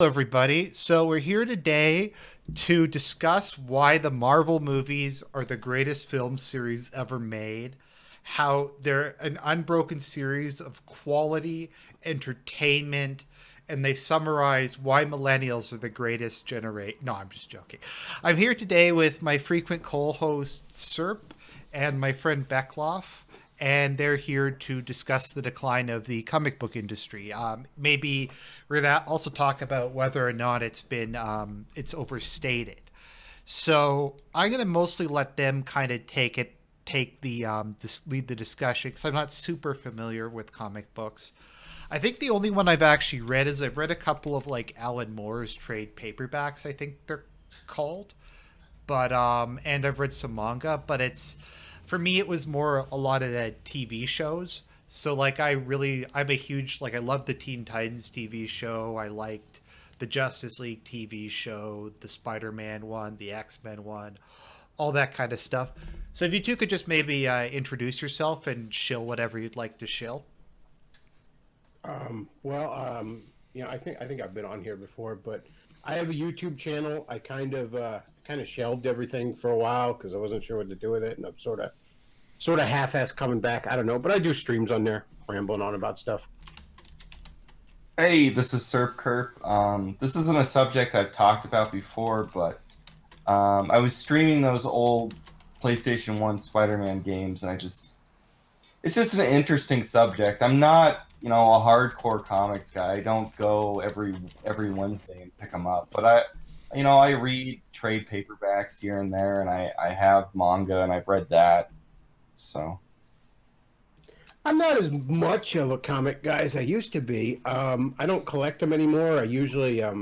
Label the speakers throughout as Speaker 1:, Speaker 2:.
Speaker 1: Hello, everybody. So, we're here today to discuss why the Marvel movies are the greatest film series ever made, how they're an unbroken series of quality entertainment, and they summarize why millennials are the greatest generation. No, I'm just joking. I'm here today with my frequent co host, Serp, and my friend Bechtloff, and they're here to discuss the decline of the comic book industry. Maybe we're gonna also talk about whether or not it's overstated. So I'm gonna mostly let them kind of lead the discussion because I'm not super familiar with comic books. I think the only one I've actually read is I've read a couple of like Alan Moore's trade paperbacks. I think they're called, but and I've read some manga, but it's for me it was more a lot of the TV shows. So like I'm a huge like I love the Teen Titans TV show. I liked the Justice League TV show, the Spider-Man one, the X-Men one, all that kind of stuff. So if you two could just maybe introduce yourself and shill whatever you'd like to shill.
Speaker 2: I think I've been on here before, but I have a YouTube channel. I kind of shelved everything for a while because I wasn't sure what to do with it, and I'm sort of half-assed coming back. I don't know, but I do streams on there, rambling on about stuff.
Speaker 3: Hey, this is Serp Kerp. This isn't a subject I've talked about before, but I was streaming those old PlayStation 1 Spider-Man games, and it's just an interesting subject. I'm not, a hardcore comics guy. I don't go every Wednesday and pick them up, but I read trade paperbacks here and there, and I have manga, and I've read that, so.
Speaker 2: I'm not as much of a comic guy as I used to be. I don't collect them anymore. I usually a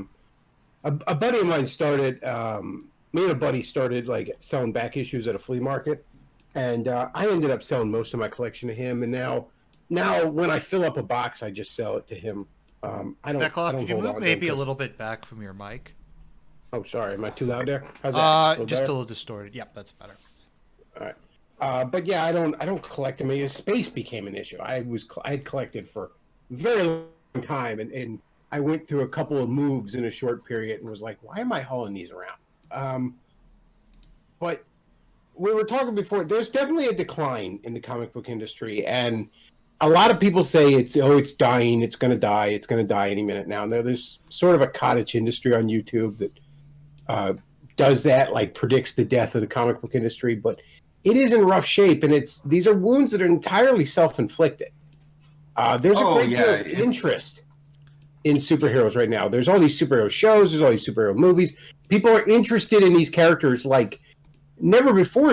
Speaker 2: buddy of mine started. Me and a buddy started like selling back issues at a flea market, and I ended up selling most of my collection to him. And now when I fill up a box, I just sell it to him. I
Speaker 1: Beckloff,
Speaker 2: don't
Speaker 1: could you
Speaker 2: hold
Speaker 1: move
Speaker 2: on to
Speaker 1: maybe a
Speaker 2: them.
Speaker 1: little bit back from your mic?
Speaker 2: Oh, sorry. Am I too loud there? How's that?
Speaker 1: Just a
Speaker 2: Better?
Speaker 1: little distorted. Yep, that's better.
Speaker 2: All right. But yeah, I don't collect them. Space became an issue. I had collected for a very long time, and I went through a couple of moves in a short period and was like, why am I hauling these around? But we were talking before. There's definitely a decline in the comic book industry, and a lot of people say it's dying. It's going to die. It's going to die any minute now. Now there's sort of a cottage industry on YouTube that does that, like predicts the death of the comic book industry, but it is in rough shape, and these are wounds that are entirely self-inflicted. There's a
Speaker 3: Oh
Speaker 2: great deal
Speaker 3: yeah,
Speaker 2: of interest in superheroes right now. There's all these superhero shows, there's all these superhero movies. People are interested in these characters like never before.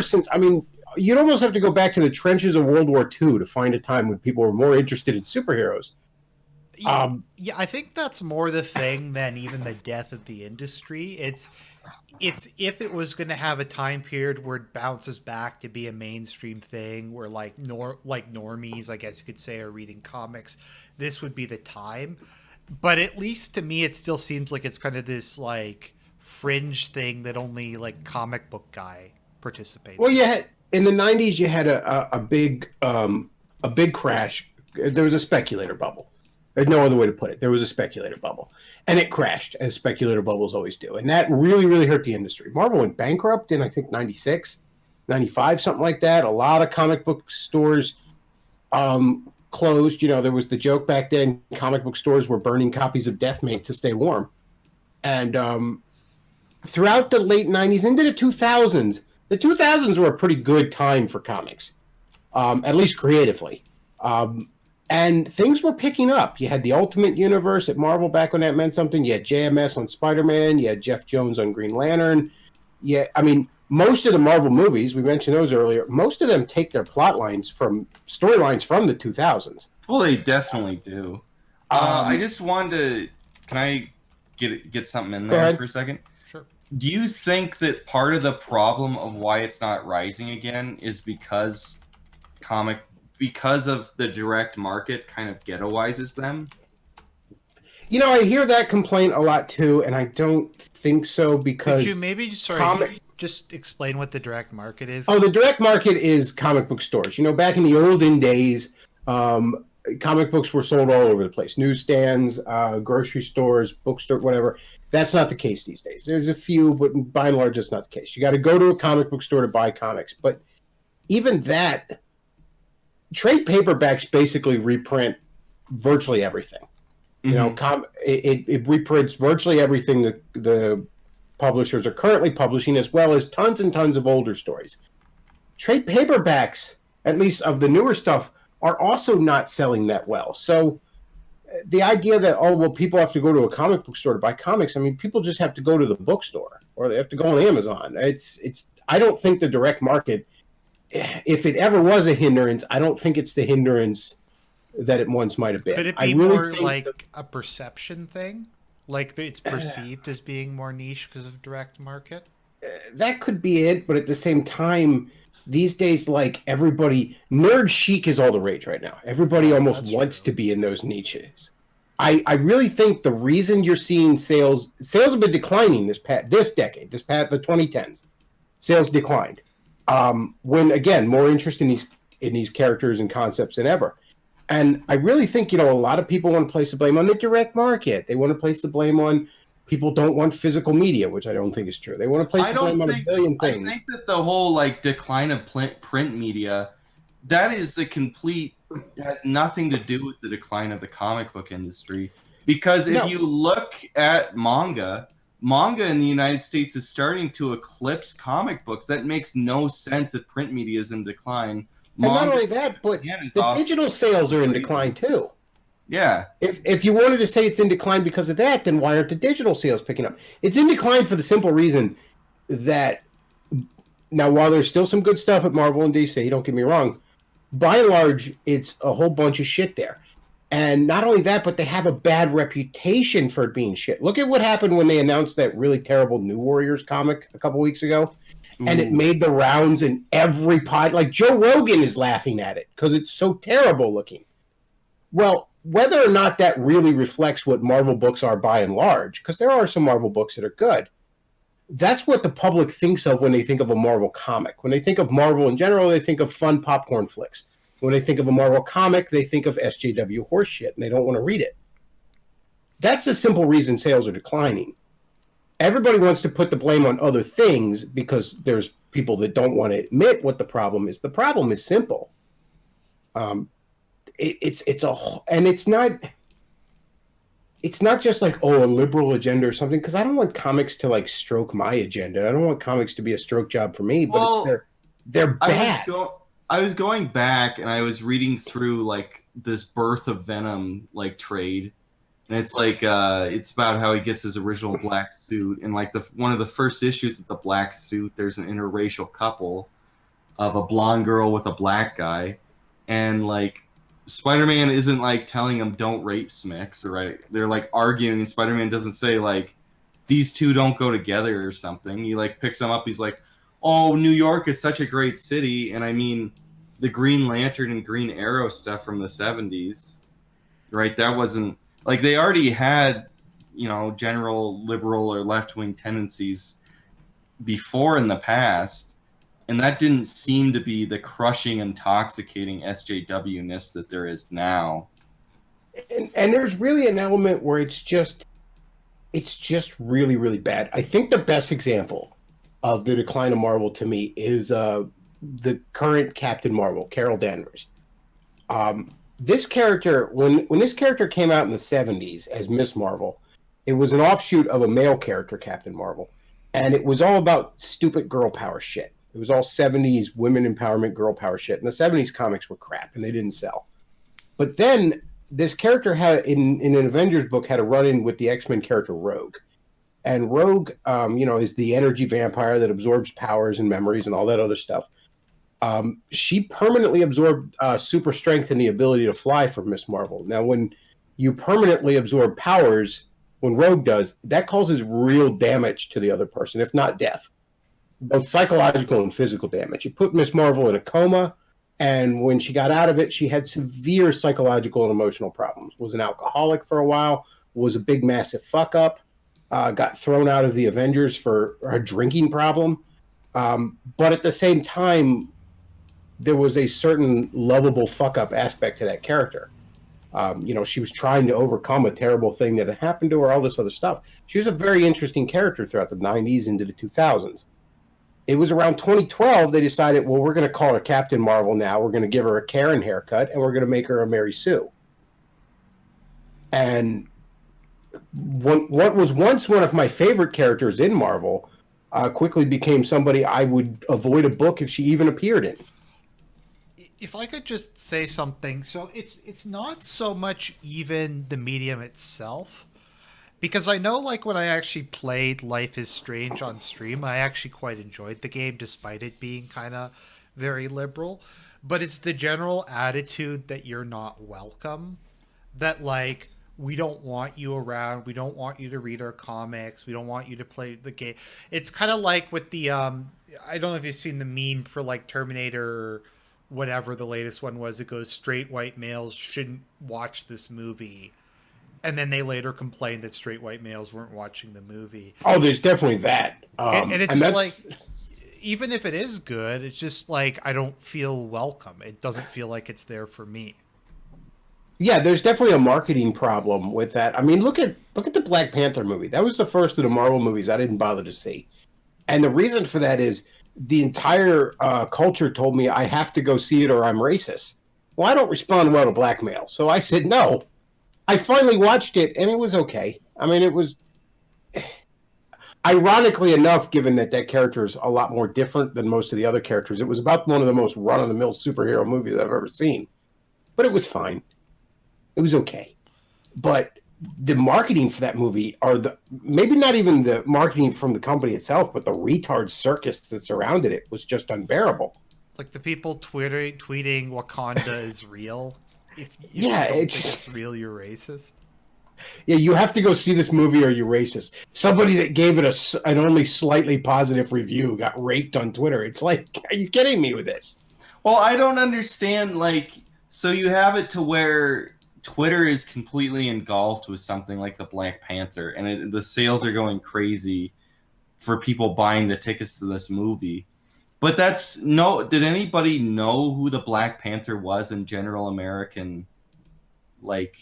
Speaker 2: You'd almost have to go back to the trenches of World War II to find a time when people were more interested in superheroes.
Speaker 1: Yeah, I think that's more the thing than even the death of the industry. It's if it was going to have a time period where it bounces back to be a mainstream thing, where like normies, I guess you could say, are reading comics, this would be the time. But at least to me, it still seems like it's kind of this like fringe thing that only like comic book guy participates
Speaker 2: Well,
Speaker 1: in.
Speaker 2: in the '90s, you had a big crash. There was a speculator bubble. There's no other way to put it. There was a speculator bubble, and it crashed, as speculator bubbles always do. And that really, really hurt the industry. Marvel went bankrupt in, I think, 96, 95, something like that. A lot of comic book stores closed. There was the joke back then, comic book stores were burning copies of Deathmate to stay warm. And throughout the late '90s into the 2000s were a pretty good time for comics, at least creatively. And things were picking up. You had the Ultimate Universe at Marvel back when that meant something. You had JMS on Spider-Man. You had Jeff Jones on Green Lantern. Most of the Marvel movies, we mentioned those earlier, most of them take their plot lines from storylines from the 2000s.
Speaker 3: Well, they definitely do. I just wanted to, can I get something in
Speaker 2: Go
Speaker 3: there
Speaker 2: ahead.
Speaker 3: for a second?
Speaker 1: Sure.
Speaker 3: Do you think that part of the problem of why it's not rising again is because of the direct market kind of ghettoizes them?
Speaker 2: I hear that complaint a lot too, and I don't think so because
Speaker 1: Could you maybe just explain what the direct market is?
Speaker 2: the direct market is comic book stores. Back in the olden days, comic books were sold all over the place. Newsstands, grocery stores, bookstore, whatever. That's not the case these days. There's a few, but by and large, it's not the case. You got to go to a comic book store to buy comics. But even that, trade paperbacks basically reprint virtually everything. Mm-hmm. You know, it reprints virtually everything that the publishers are currently publishing, as well as tons and tons of older stories. Trade paperbacks, at least of the newer stuff, are also not selling that well. So the idea that, oh, well, people have to go to a comic book store to buy comics, I mean, people just have to go to the bookstore or they have to go on Amazon. I don't think the direct market, if it ever was a hindrance, I don't think it's the hindrance that it once might have been.
Speaker 1: Could it be more like a perception thing? Like it's perceived as being more niche because of direct market?
Speaker 2: That could be it, but at the same time, these days, like everybody, nerd chic is all the rage right now. Everybody almost wants to be in those niches. I really think the reason you're seeing sales have been declining this decade, the 2010s. Sales declined. When again, more interest in these characters and concepts than ever. And I really think, a lot of people want to place the blame on the direct market. They want to place the blame on people don't want physical media, which I don't think is true. They want to place the blame on a billion things.
Speaker 3: I think that the whole decline of print media, that is has nothing to do with the decline of the comic book industry. Because if you look at manga in the United States is starting to eclipse comic books. That makes no sense if print media is in decline.
Speaker 2: And not only that, but the digital sales are in decline too.
Speaker 3: Yeah.
Speaker 2: If you wanted to say it's in decline because of that, then why aren't the digital sales picking up? It's in decline for the simple reason that now, while there's still some good stuff at Marvel and DC, don't get me wrong, by and large, it's a whole bunch of shit there. And not only that, but they have a bad reputation for it being shit. Look at what happened when they announced that really terrible New Warriors comic a couple weeks ago. And it made the rounds in every pod. Like Joe Rogan is laughing at it because it's so terrible looking. Well, whether or not that really reflects what Marvel books are by and large, because there are some Marvel books that are good, that's what the public thinks of when they think of a Marvel comic. When they think of Marvel in general, they think of fun popcorn flicks. When they think of a Marvel comic, they think of SJW horseshit, and they don't want to read it. That's the simple reason sales are declining. Everybody wants to put the blame on other things because there's people that don't want to admit what the problem is. The problem is simple. It's not just like, oh, a liberal agenda or something, because I don't want comics to stroke my agenda. I don't want comics to be a stroke job for me, but they're bad.
Speaker 3: I was going back and I was reading through this Birth of Venom trade, and it's it's about how he gets his original black suit, and one of the first issues of the black suit, there's an interracial couple of a blonde girl with a black guy, and Spider-Man isn't telling him don't rape Smix, right? They're arguing, and Spider-Man doesn't say these two don't go together or something. He picks them up. He's like, oh, New York is such a great city, and I mean the Green Lantern and Green Arrow stuff from the 70s, right? That wasn't they already had general liberal or left-wing tendencies before in the past. And that didn't seem to be the crushing, intoxicating SJW-ness that there is now.
Speaker 2: And there's really an element where it's just really, really bad. I think the best example of the decline of Marvel to me is the current Captain Marvel, Carol Danvers. This character, when this character came out in the 70s as Miss Marvel, it was an offshoot of a male character, Captain Marvel. And it was all about stupid girl power shit. It was all 70s women empowerment, girl power shit. And the 70s comics were crap, and they didn't sell. But then this character had, in an Avengers book, had a run-in with the X-Men character Rogue. And Rogue, is the energy vampire that absorbs powers and memories and all that other stuff. She permanently absorbed super strength and the ability to fly from Miss Marvel. Now, when you permanently absorb powers, when Rogue does, that causes real damage to the other person, if not death. Both psychological and physical damage. It put Miss Marvel in a coma, and when she got out of it, she had severe psychological and emotional problems. Was an alcoholic for a while, was a big, massive fuck-up, got thrown out of the Avengers for a drinking problem. But at the same time, there was a certain lovable fuck-up aspect to that character. She was trying to overcome a terrible thing that had happened to her, all this other stuff. She was a very interesting character throughout the 90s into the 2000s. It was around 2012 they decided, well, we're going to call her Captain Marvel now. We're going to give her a Karen haircut, and we're going to make her a Mary Sue. And what was once one of my favorite characters in Marvel quickly became somebody I would avoid a book if she even appeared in.
Speaker 1: If I could just say something, so it's not so much even the medium itself, because I know, like, when I actually played Life is Strange on stream, I actually quite enjoyed the game despite it being kind of very liberal. But it's the general attitude that you're not welcome, that, like, we don't want you around, we don't want you to read our comics, we don't want you to play the game. It's kind of like with the I don't know if you've seen the meme for, like, Terminator, whatever the latest one was. It goes, straight white males shouldn't watch this movie, and then they later complained that straight white males weren't watching the movie.
Speaker 2: Oh, there's definitely that.
Speaker 1: And it's like, even if it is good, it's just like, I don't feel welcome. It doesn't feel like it's there for me.
Speaker 2: Yeah, there's definitely a marketing problem with that. I mean, look at the Black Panther movie. That was the first of the Marvel movies I didn't bother to see. And the reason for that is the entire culture told me I have to go see it or I'm racist. Well, I don't respond well to blackmail. So I said no. I finally watched it, and it was okay. I mean, it was... Ironically enough, given that character is a lot more different than most of the other characters, it was about one of the most run-of-the-mill superhero movies I've ever seen. But it was fine. It was okay. But the marketing for that movie, maybe not even the marketing from the company itself, but the retard circus that surrounded it was just unbearable.
Speaker 1: Like the people tweeting Wakanda is real. If you
Speaker 2: don't think
Speaker 1: it's real, you're racist.
Speaker 2: Yeah, you have to go see this movie or you're racist. Somebody that gave it an only slightly positive review got raped on Twitter. It's like, are you kidding me with this?
Speaker 3: Well, I don't understand, like, so you have it to where Twitter is completely engulfed with something like the Black Panther, and the sales are going crazy for people buying the tickets to this movie. But did anybody know who the Black Panther was in general American? Like,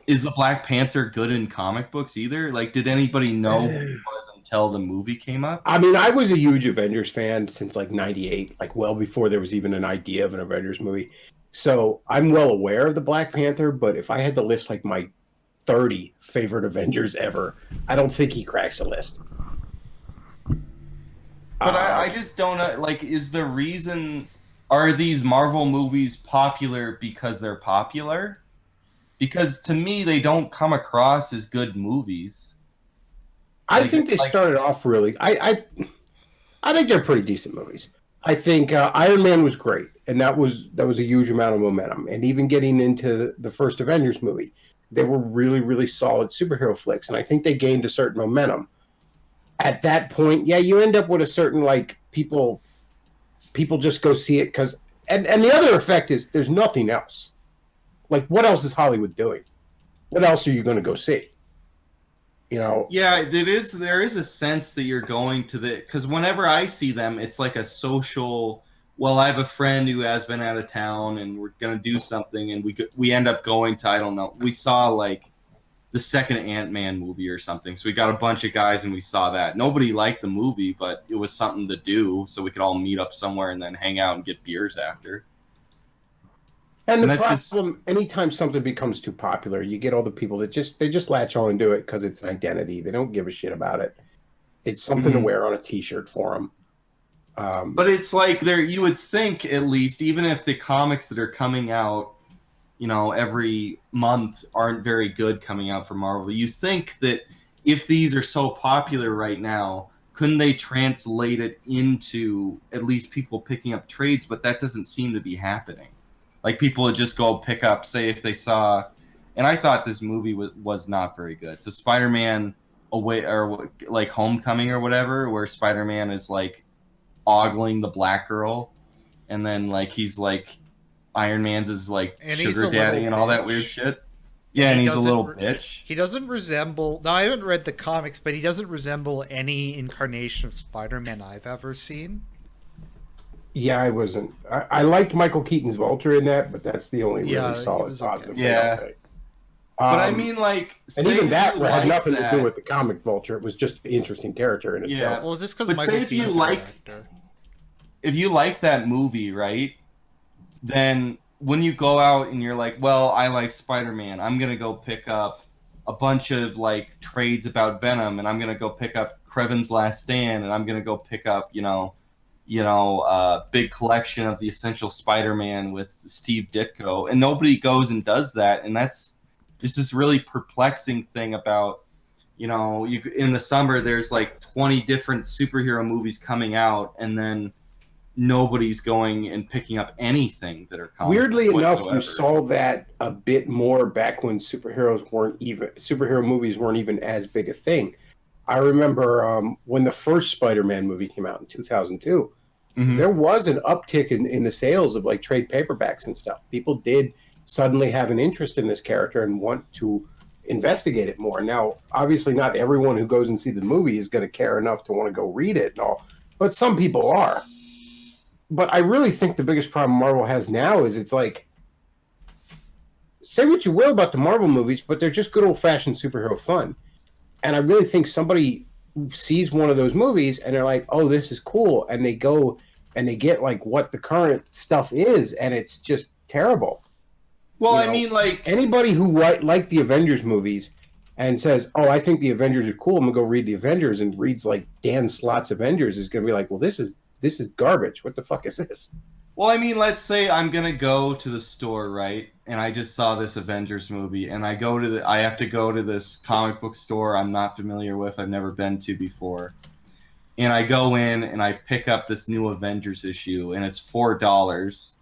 Speaker 3: is the Black Panther good in comic books either? Like, did anybody know who he was until the movie came up?
Speaker 2: I mean, I was a huge Avengers fan since like '98, like well before there was even an idea of an Avengers movie. So I'm well aware of the Black Panther, but if I had to list like my 30 favorite Avengers ever, I don't think he cracks the list.
Speaker 3: But I just don't know, like, is the reason, are these Marvel movies popular because they're popular? Because to me, they don't come across as good movies.
Speaker 2: I think they started off really, I think they're pretty decent movies. I think Iron Man was great, and that was a huge amount of momentum. And even getting into the first Avengers movie, they were really, really solid superhero flicks, and I think they gained a certain momentum. At that point, yeah, you end up with a certain, like, people just go see it because, and the other effect is there's nothing else. Like, what else is Hollywood doing? What else are you going to go see? You know?
Speaker 3: Yeah, there is a sense that you're going to because whenever I see them, it's like a social, well, I have a friend who has been out of town and we're going to do something, and we end up going to, I don't know, we saw like the second Ant-Man movie or something. So we got a bunch of guys and we saw that. Nobody liked the movie, but it was something to do, so we could all meet up somewhere and then hang out and get beers after.
Speaker 2: And the problem, anytime something becomes too popular, you get all the people that they just latch on and do it because it's an identity. They don't give a shit about it. It's something to wear on a T-shirt for them.
Speaker 3: But it's like you would think, at least, even if the comics that are coming out, you know, every month aren't very good coming out for Marvel, you think that if these are so popular right now, couldn't they translate it into at least people picking up trades? But that doesn't seem to be happening. Like, people would just go pick up, say, if they saw, and I thought this movie was not very good. So Spider-Man Away, or like Homecoming or whatever, where Spider-Man is like ogling the black girl, and then like he's like Iron Man's is like sugar daddy and all that weird shit. Yeah, and he's a little bitch.
Speaker 1: He doesn't resemble. Now, I haven't read the comics, but he doesn't resemble any incarnation of Spider-Man I've ever seen.
Speaker 2: Yeah, I wasn't. I liked Michael Keaton's Vulture in that, but that's the only
Speaker 1: Yeah,
Speaker 2: really
Speaker 1: he
Speaker 2: solid
Speaker 1: was okay.
Speaker 2: positive thing
Speaker 3: Yeah.
Speaker 2: I'll say.
Speaker 3: But I mean, like,
Speaker 2: and
Speaker 3: say
Speaker 2: even
Speaker 3: if
Speaker 2: that
Speaker 3: you
Speaker 2: had
Speaker 3: like
Speaker 2: nothing to do
Speaker 3: that-
Speaker 2: with the comic Vulture. It was just an interesting character in itself.
Speaker 1: Well, is this because
Speaker 3: But
Speaker 1: Michael
Speaker 3: say if you
Speaker 1: Keaton's a
Speaker 3: like-
Speaker 1: actor?
Speaker 3: if you like that movie, right? Then when you go out and you're like, well, I like Spider-Man, I'm gonna go pick up a bunch of like trades about Venom, and I'm gonna go pick up Krevin's Last Stand, and I'm gonna go pick up, big collection of the Essential Spider-Man with Steve Ditko, and nobody goes and does that, and that's just this really perplexing thing about, in the summer there's like 20 different superhero movies coming out, and then nobody's going and picking up anything that are comic
Speaker 2: Weirdly enough,
Speaker 3: whatsoever.
Speaker 2: you saw that a bit more back when superhero movies weren't even as big a thing. I remember when the first Spider-Man movie came out in 2002, there was an uptick in the sales of like trade paperbacks and stuff. People did suddenly have an interest in this character and want to investigate it more. Now, obviously, not everyone who goes and sees the movie is going to care enough to want to go read it and all, but some people are. But I really think the biggest problem Marvel has now is it's like, say what you will about the Marvel movies, but they're just good old-fashioned superhero fun. And I really think somebody sees one of those movies and they're like, oh, this is cool. And they go and they get like what the current stuff is, and it's just terrible.
Speaker 3: Well, I mean, like,
Speaker 2: anybody who liked the Avengers movies and says, oh, I think the Avengers are cool, I'm going to go read the Avengers, and reads like Dan Slott's Avengers, is going to be like, well, this is garbage. What the fuck is this?
Speaker 3: Well, I mean, let's say I'm gonna go to the store, right? And I just saw this Avengers movie, and I have to go to this comic book store I'm not familiar with, I've never been to before. And I go in and I pick up this new Avengers issue, and it's $4,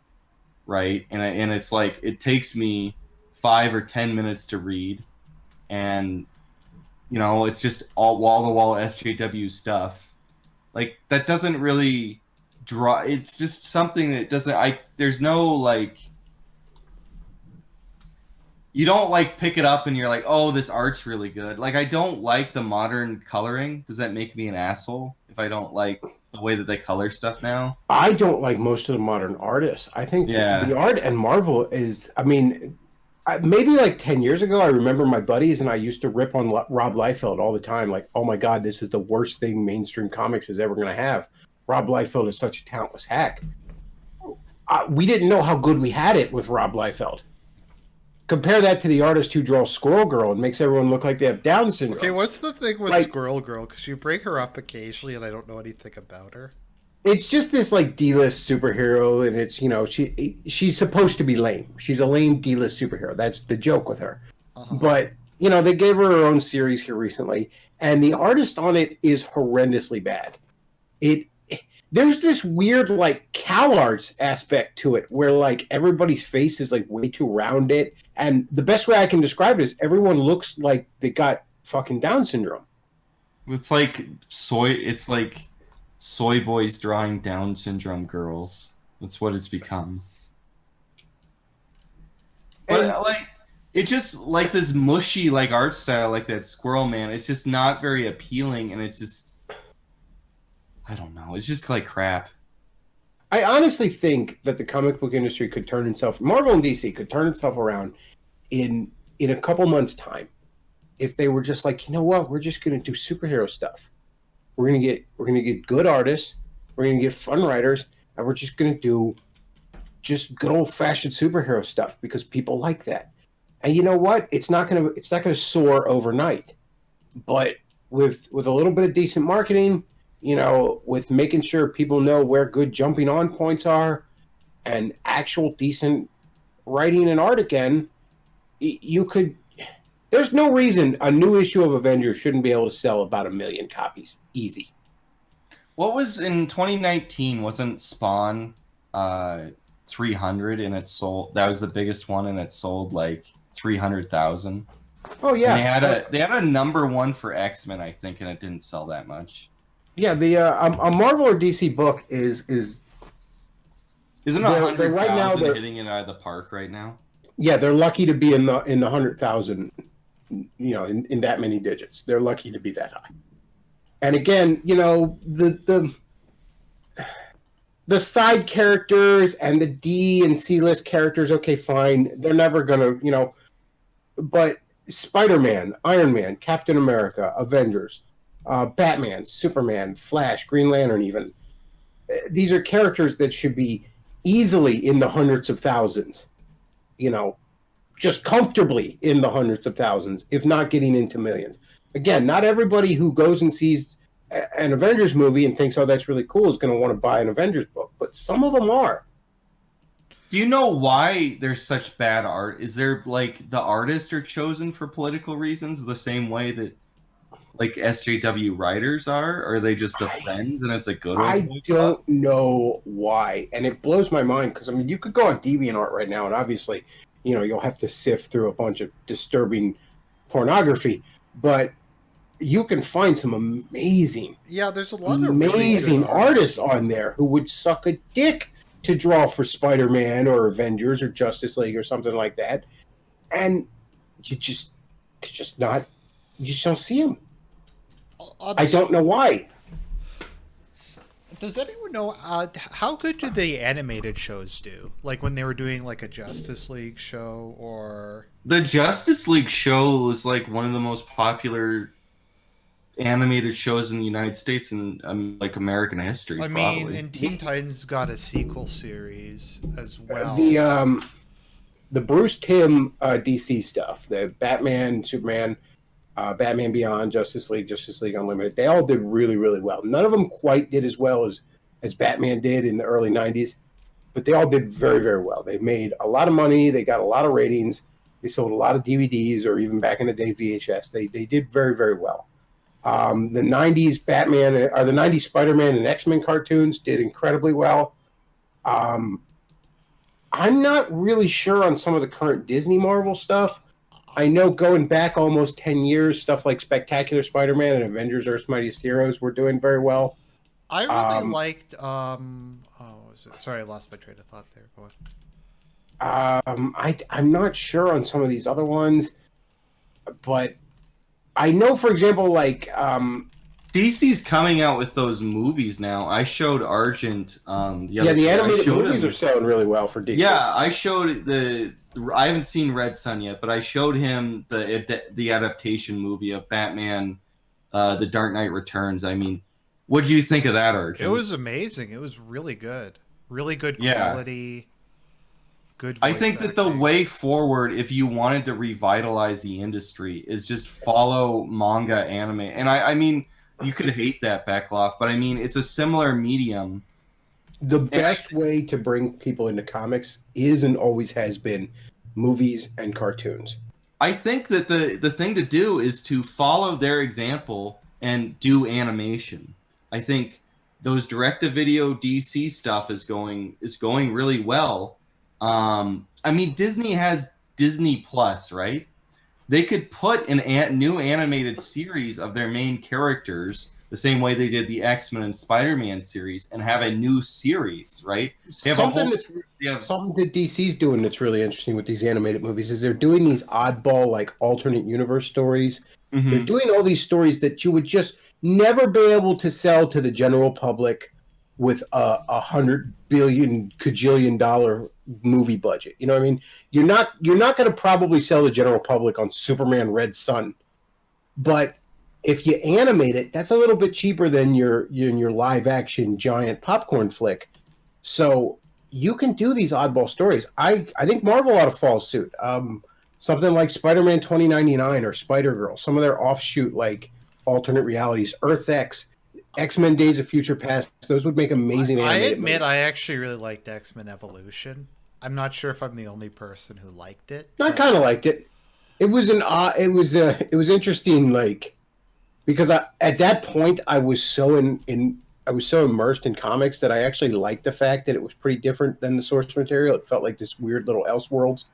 Speaker 3: right? And it's like, it takes me 5 or 10 minutes to read, and it's just all wall-to-wall SJW stuff. Like, that doesn't really draw. It's just something that doesn't. There's no like. You don't like pick it up and you're like, oh, this art's really good. Like, I don't like the modern coloring. Does that make me an asshole if I don't like the way that they color stuff now?
Speaker 2: I don't like most of the modern artists. I think the art and Marvel is. I mean, maybe like 10 years ago, I remember my buddies and I used to rip on Rob Liefeld all the time. Like, oh my God, this is the worst thing mainstream comics is ever going to have. Rob Liefeld is such a talentless hack. We didn't know how good we had it with Rob Liefeld. Compare that to the artist who draws Squirrel Girl and makes everyone look like they have Down syndrome.
Speaker 1: Okay, what's the thing with
Speaker 2: Like,
Speaker 1: Squirrel Girl? Because you bring her up occasionally and I don't know anything about her.
Speaker 2: It's just this like D-list superhero, and it's she's supposed to be lame. She's a lame D-list superhero. That's the joke with her.
Speaker 1: Uh-huh.
Speaker 2: But they gave her own series here recently, and the artist on it is horrendously bad. There's this weird like Cal Arts aspect to it, where like everybody's face is like way too rounded, and the best way I can describe it is everyone looks like they got fucking Down syndrome.
Speaker 3: It's like soy boys drawing Down syndrome girls. That's what it's become. But like, it just like this mushy like art style, like that Squirrel Man. It's just not very appealing, and it's just, I don't know. It's just like crap.
Speaker 2: I honestly think that the comic book industry could turn itself, Marvel and DC could turn itself around in a couple months' time if they were just like, you know what, we're just going to do superhero stuff. We're gonna get good artists, we're gonna get fun writers, and we're just gonna do just good old fashioned superhero stuff because people like that. And you know what? It's not gonna soar overnight, but with a little bit of decent marketing, with making sure people know where good jumping on points are, and actual decent writing and art again, you could. There's no reason a new issue of Avengers shouldn't be able to sell about 1 million copies. Easy.
Speaker 3: What was in 2019? Wasn't Spawn 300 and it sold? That was the biggest one, and it sold like 300,000.
Speaker 2: Oh yeah.
Speaker 3: And they had a number one for X-Men, I think, and it didn't sell that much.
Speaker 2: Yeah, the a Marvel or DC book is
Speaker 3: Isn't
Speaker 2: they're
Speaker 3: 100,000
Speaker 2: right now,
Speaker 3: hitting it out of the park right now?
Speaker 2: yeah, they're lucky to be in the 100,000. In that many digits. They're lucky to be that high. And again, the side characters and the D and C list characters, okay, fine. They're never gonna, but Spider-Man, Iron Man, Captain America, Avengers, Batman, Superman, Flash, Green Lantern, even these are characters that should be easily in the hundreds of thousands. Just comfortably in the hundreds of thousands, if not getting into millions. Again, not everybody who goes and sees an Avengers movie and thinks, oh, that's really cool, is going to want to buy an Avengers book, but some of them are.
Speaker 3: Do you know why there's such bad art? Is there like the artists are chosen for political reasons the same way that like SJW writers are? Or are they just the friends and it's a good one?
Speaker 2: I don't know why. And it blows my mind because, I mean, you could go on DeviantArt right now and obviously, you'll have to sift through a bunch of disturbing pornography, but you can find some amazing,
Speaker 1: there's a lot of
Speaker 2: amazing
Speaker 1: really
Speaker 2: artists on there who would suck a dick to draw for Spider-Man or Avengers or Justice League or something like that, and you just don't see them. I don't know why.
Speaker 1: Does anyone know how good do the animated shows do? Like when they were doing like a Justice League show or
Speaker 3: the Justice League show is like one of the most popular animated shows in the United States and like American history.
Speaker 1: I mean, and Teen Titans got a sequel series as well.
Speaker 2: The Bruce Timm DC stuff, the Batman, Superman, Batman Beyond, Justice League Unlimited, they all did really, really well. None of them quite did as well as Batman did in the early 90s, but they all did very, very well. They made a lot of money. They got a lot of ratings. They sold a lot of DVDs or even back in the day VHS. They did very, very well. The 90s Batman or the 90s Spider-Man and X-Men cartoons did incredibly well. I'm not really sure on some of the current Disney Marvel stuff. I know going back almost 10 years, stuff like Spectacular Spider-Man and Avengers Earth's Mightiest Heroes were doing very well.
Speaker 1: I really liked sorry, I lost my train of thought there. Go on.
Speaker 2: I'm not sure on some of these other ones, but I know, for example, like
Speaker 3: DC's coming out with those movies now. I showed Argent the other day.
Speaker 2: The animated movies are selling really well for DC.
Speaker 3: Yeah, I showed I haven't seen Red Sun yet, but I showed him the adaptation movie of Batman, The Dark Knight Returns. I mean, what do you think of that, Argent?
Speaker 1: It was amazing. It was really good. Really good quality. Good.
Speaker 3: I think that the way forward, if you wanted to revitalize the industry, is just follow manga anime. And I mean, you could hate that, Bechtloff, but I mean, it's a similar medium.
Speaker 2: The best way to bring people into comics is and always has been movies and cartoons.
Speaker 3: I think that the thing to do is to follow their example and do animation. I think those direct-to-video DC stuff is going really well. I mean, Disney has Disney Plus, right? They could put a new animated series of their main characters the same way they did the X-Men and Spider-Man series and have a new series, right?
Speaker 2: Something that DC's doing that's really interesting with these animated movies is they're doing these oddball, like, alternate universe stories. Mm-hmm. They're doing all these stories that you would just never be able to sell to the general public with a $100 billion cajillion dollar movie budget. You know what I mean? You're not going to probably sell the general public on Superman Red Sun, but if you animate it, that's a little bit cheaper than your live action giant popcorn flick. So you can do these oddball stories. I think Marvel ought to follow suit. Something like Spider-Man 2099 or Spider-Girl, some of their offshoot like alternate realities, Earth X, X-Men Days of Future Past, those would make amazing animated
Speaker 1: I admit
Speaker 2: movies.
Speaker 1: I actually really liked X-Men Evolution. I'm not sure if I'm the only person who liked it.
Speaker 2: I kind of liked it. It was interesting, like, because at that point I was so immersed in comics that I actually liked the fact that it was pretty different than the source material. It felt like this weird little Elseworlds.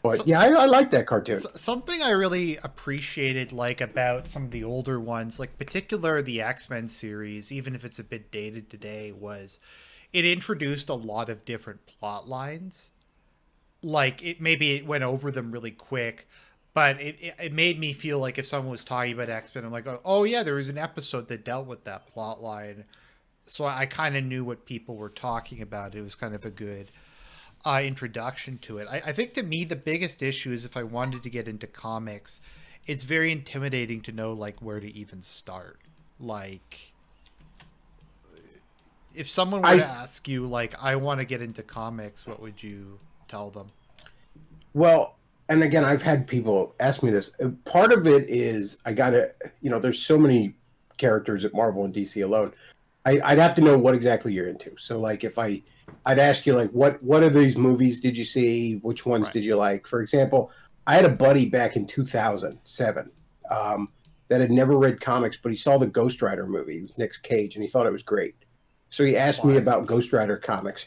Speaker 2: But I like that cartoon.
Speaker 1: Something I really appreciated, like, about some of the older ones, like particular the X-Men series, even if it's a bit dated today, was it introduced a lot of different plot lines. Like, it went over them really quick, but it made me feel like if someone was talking about X-Men, I'm like, oh yeah, there was an episode that dealt with that plot line. so I kind of knew what people were talking about. It was kind of a good introduction to it. I think to me the biggest issue is if I wanted to get into comics, it's very intimidating to know like where to even start. Like if someone were to ask you like I want to get into comics, what would you tell them?
Speaker 2: Well, and again, I've had people ask me this. Part of it is I gotta, there's so many characters at Marvel and DC alone. I'd have to know what exactly you're into. So like if I'd ask you like what of these movies did you see? Which ones did you like? For example, I had a buddy back in 2007 that had never read comics, but he saw the Ghost Rider movie with Nick Cage, and he thought it was great. So he asked me about Ghost Rider comics.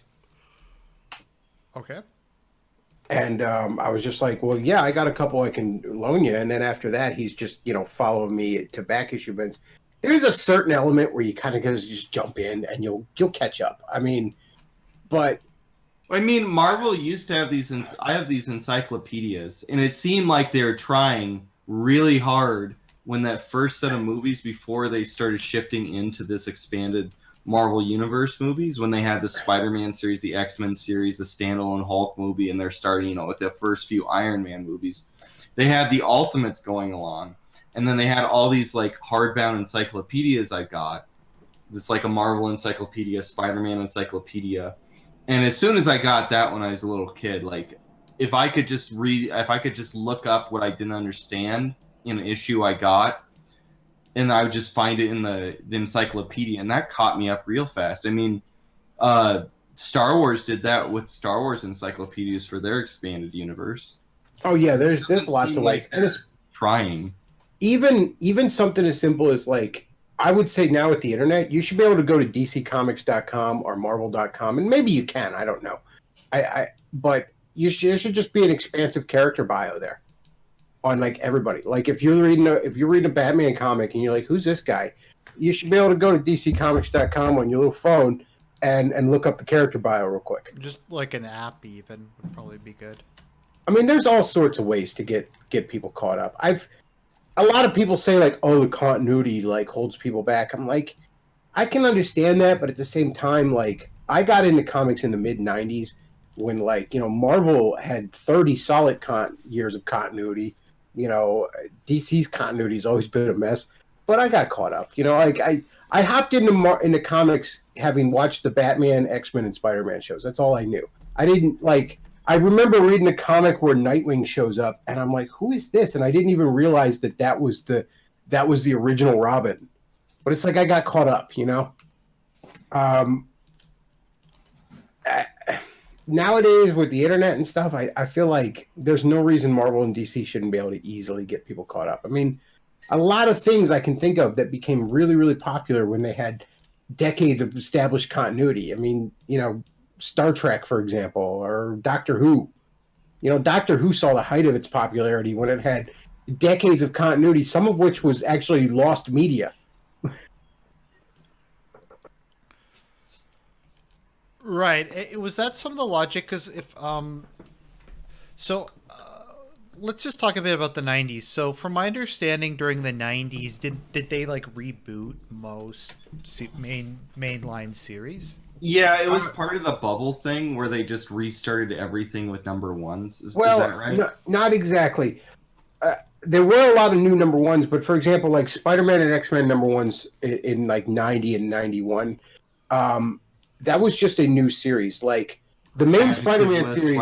Speaker 1: Okay.
Speaker 2: And I was just like, well, yeah, I got a couple I can loan you. And then after that, he's just, following me to back issue bins. There's a certain element where you kind of just jump in and you'll catch up. I mean, but
Speaker 3: Marvel used to have these. I have these encyclopedias, and it seemed like they were trying really hard when that first set of movies before they started shifting into this expanded Marvel Universe movies, when they had the Spider-Man series, the X-Men series, the standalone Hulk movie, and they're starting, with the first few Iron Man movies. They had the Ultimates going along. And then they had all these like hardbound encyclopedias I got. It's like a Marvel encyclopedia, Spider-Man encyclopedia. And as soon as I got that when I was a little kid, like if I could just look up what I didn't understand in an issue I got, and I would just find it in the encyclopedia, and that caught me up real fast. I mean, Star Wars did that with Star Wars encyclopedias for their expanded universe.
Speaker 2: Oh yeah, there's lots of ways. And it's
Speaker 3: trying.
Speaker 2: Even something as simple as like, I would say now with the internet, you should be able to go to dccomics.com or marvel.com, and maybe you can, I don't know. But you should just be an expansive character bio there on like everybody. Like if you're reading a Batman comic and you're like, who's this guy? You should be able to go to dccomics.com on your little phone and look up the character bio real quick.
Speaker 1: Just like an app even would probably be good.
Speaker 2: I mean, there's all sorts of ways to get people caught up. A lot of people say like, oh, the continuity like holds people back. I'm like, I can understand that, but at the same time, like I got into comics in the mid '90s when like, Marvel had 30 solid years of continuity. DC's continuity has always been a mess, but I got caught up. Like I hopped into comics having watched the Batman, X-Men, and Spider-Man shows. That's all I knew. I didn't like. I remember reading a comic where Nightwing shows up, and I'm like, "Who is this?" And I didn't even realize that was the original Robin. But it's like I got caught up, Nowadays, with the internet and stuff, I feel like there's no reason Marvel and DC shouldn't be able to easily get people caught up. I mean, a lot of things I can think of that became really, really popular when they had decades of established continuity. I mean, Star Trek, for example, or Doctor Who. Doctor Who saw the height of its popularity when it had decades of continuity, some of which was actually lost media.
Speaker 1: Right. Was that some of the logic? Because if let's just talk a bit about the '90s. So, from my understanding, during the '90s, did they like reboot most mainline series?
Speaker 3: Yeah, it was part of the bubble thing where they just restarted everything with number ones. Is that right?
Speaker 2: Not exactly. There were a lot of new number ones, but for example, like Spider-Man and X-Men number ones in like 90 and 91, that was just a new series. Like the main Spider-Man series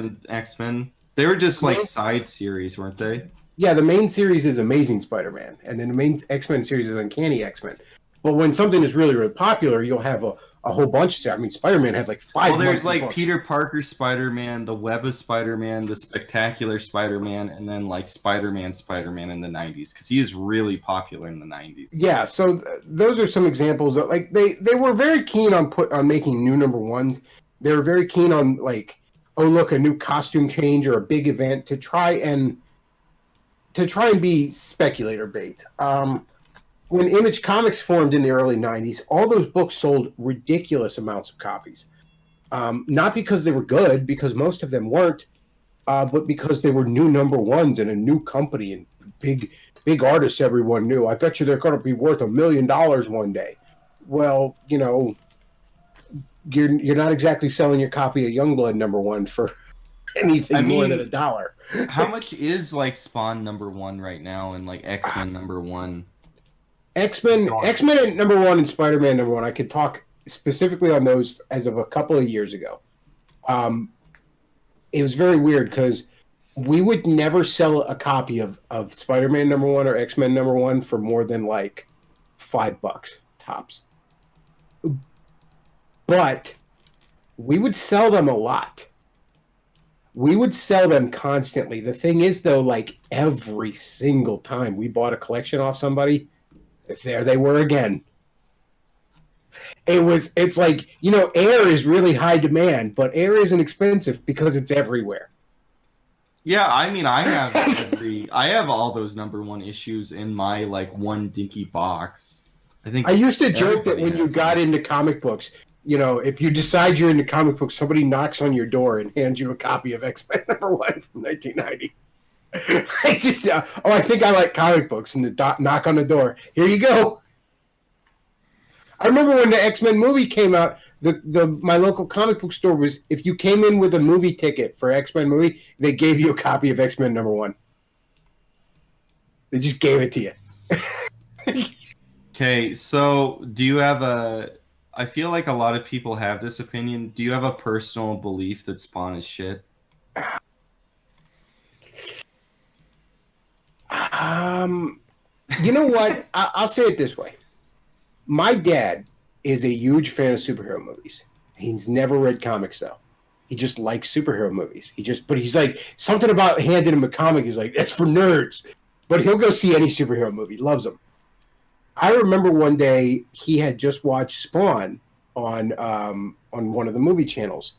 Speaker 3: and X-Men. They were just like side series, weren't they?
Speaker 2: Yeah, the main series is Amazing Spider-Man, and then the main X-Men series is Uncanny X-Men. But when something is really, really popular, you'll have a whole bunch of. I mean, Spider-Man had like 5.
Speaker 3: Well, there's like books. Peter Parker Spider-Man, the Web of Spider-Man, the Spectacular Spider-Man, and then like Spider-Man in the 90s, because he is really popular in the 90s.
Speaker 2: Yeah, so those are some examples that like they were very keen on making new number ones. They were very keen on like, oh look, a new costume change or a big event to try and be speculator bait. When Image Comics formed in the early 90s, all those books sold ridiculous amounts of copies. Not because they were good, because most of them weren't, but because they were new number ones in a new company and big artists everyone knew. I bet you they're going to be worth $1 million one day. well, you're not exactly selling your copy of Youngblood #1 for anything more than $1.
Speaker 3: How much is like Spawn #1 right now and like X-Men #1?
Speaker 2: X-Men at #1 and Spider-Man #1. I could talk specifically on those as of a couple of years ago. It was very weird because we would never sell a copy of Spider-Man #1 or X-Men #1 for more than like $5 tops. But we would sell them a lot. We would sell them constantly. The thing is, though, like every single time we bought a collection off somebody, there they were again. It's like, air is really high demand, but air isn't expensive because it's everywhere.
Speaker 3: Yeah, I mean, I have all those #1 issues in my like one dinky box. I
Speaker 2: used to joke that when you got into comic books, if you decide you're into comic books, somebody knocks on your door and hands you a copy of X-Men #1 from 1990. I think I like comic books, and the knock on the door. Here you go. I remember when the X-Men movie came out, my local comic book store was, if you came in with a movie ticket for X-Men movie, they gave you a copy of X-Men #1. They just gave it to you.
Speaker 3: Okay, so do you have I feel like a lot of people have this opinion. Do you have a personal belief that Spawn is shit?
Speaker 2: You know what? I'll say it this way. My dad is a huge fan of superhero movies. He's never read comics, though. He just likes superhero movies. But he's like, something about handing him a comic, he's like, that's for nerds. But he'll go see any superhero movie. Loves them. I remember one day he had just watched Spawn on one of the movie channels.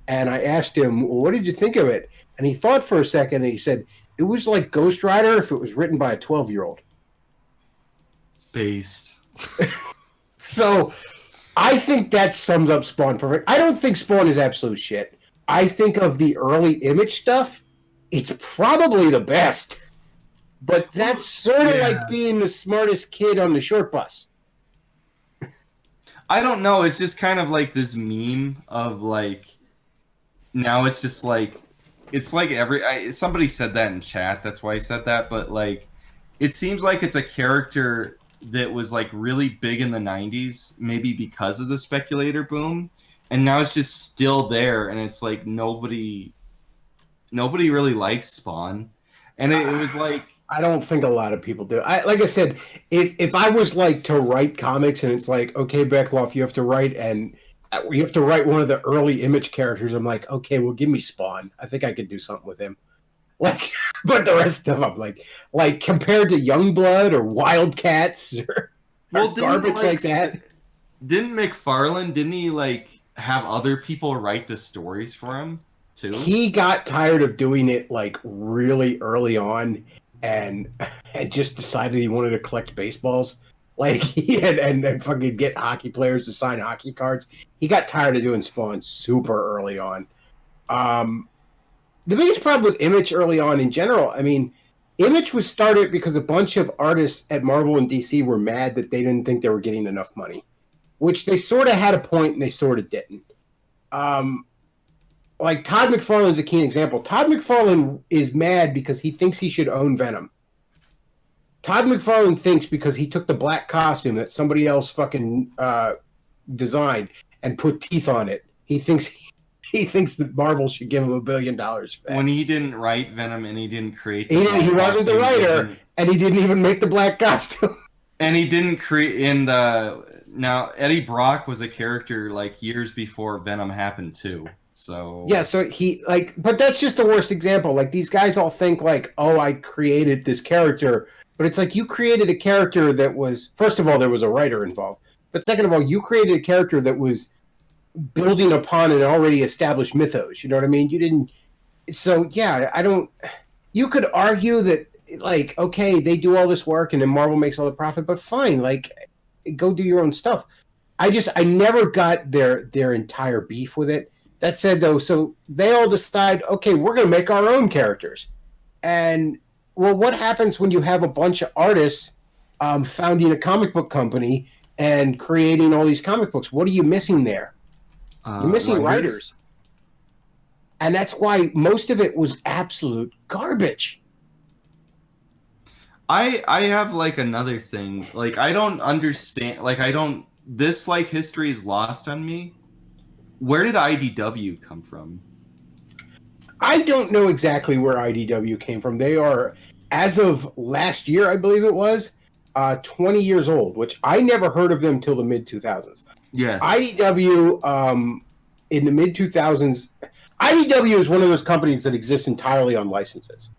Speaker 2: And I asked him, well, what did you think of it? And he thought for a second, and he said, it was like Ghost Rider if it was written by a 12-year-old.
Speaker 3: Based.
Speaker 2: So I think that sums up Spawn perfect. I don't think Spawn is absolute shit. I think of the early Image stuff, it's probably the best. But that's sort of like being the smartest kid on the short bus.
Speaker 3: I don't know. It's just kind of like this meme of like, now it's just like, it's like somebody said that in chat. That's why I said that. But like, it seems like it's a character that was like really big in the 90s, maybe because of the speculator boom. And now it's just still there. And it's like, nobody really likes Spawn. And it was like,
Speaker 2: I don't think a lot of people do. Like I said, if I was like to write comics and it's like, okay, Bechtloff, you have to write one of the early Image characters. I'm like, okay, well, give me Spawn. I think I could do something with him. Like, but the rest of them, like compared to Youngblood or Wildcats or garbage like that.
Speaker 3: Didn't McFarlane? Didn't he like have other people write the stories for him too?
Speaker 2: He got tired of doing it like really early on. And just decided he wanted to collect baseballs, like and fucking get hockey players to sign hockey cards. He got tired of doing Spawn super early on. The biggest problem with Image early on in general, I mean, Image was started because a bunch of artists at Marvel and DC were mad that they didn't think they were getting enough money, which they sort of had a point and they sort of didn't. Like Todd McFarlane's a keen example. Todd McFarlane is mad because he thinks he should own Venom. Todd McFarlane thinks because he took the black costume that somebody else fucking designed and put teeth on it, he thinks that Marvel should give him $1 billion for that.
Speaker 3: When he didn't write Venom and he didn't create
Speaker 2: he wasn't the writer, and he didn't even make the black costume.
Speaker 3: And he didn't create now Eddie Brock was a character like years before Venom happened too. So
Speaker 2: yeah, so but that's just the worst example. Like these guys all think like, oh, I created this character, but it's like you created a character that was, first of all, there was a writer involved, but second of all, you created a character that was building upon an already established mythos. You know what I mean? You didn't. So yeah, you could argue that like, okay, they do all this work and then Marvel makes all the profit, but fine, like go do your own stuff. I never got their entire beef with it. That said, though, so they all decide, okay, we're going to make our own characters. And, well, what happens when you have a bunch of artists founding a comic book company and creating all these comic books. What are you missing there? You're missing writers. And that's why most of it was absolute garbage.
Speaker 3: I have like another thing. Like I don't understand. Like I don't. This like history is lost on me. Where did IDW come from?
Speaker 2: I don't know exactly where IDW came from. They are, as of last year, I believe it was, 20 years old, which I never heard of them till the mid 2000s.
Speaker 3: Yes.
Speaker 2: IDW in the mid 2000s. IDW is one of those companies that exists entirely on licenses.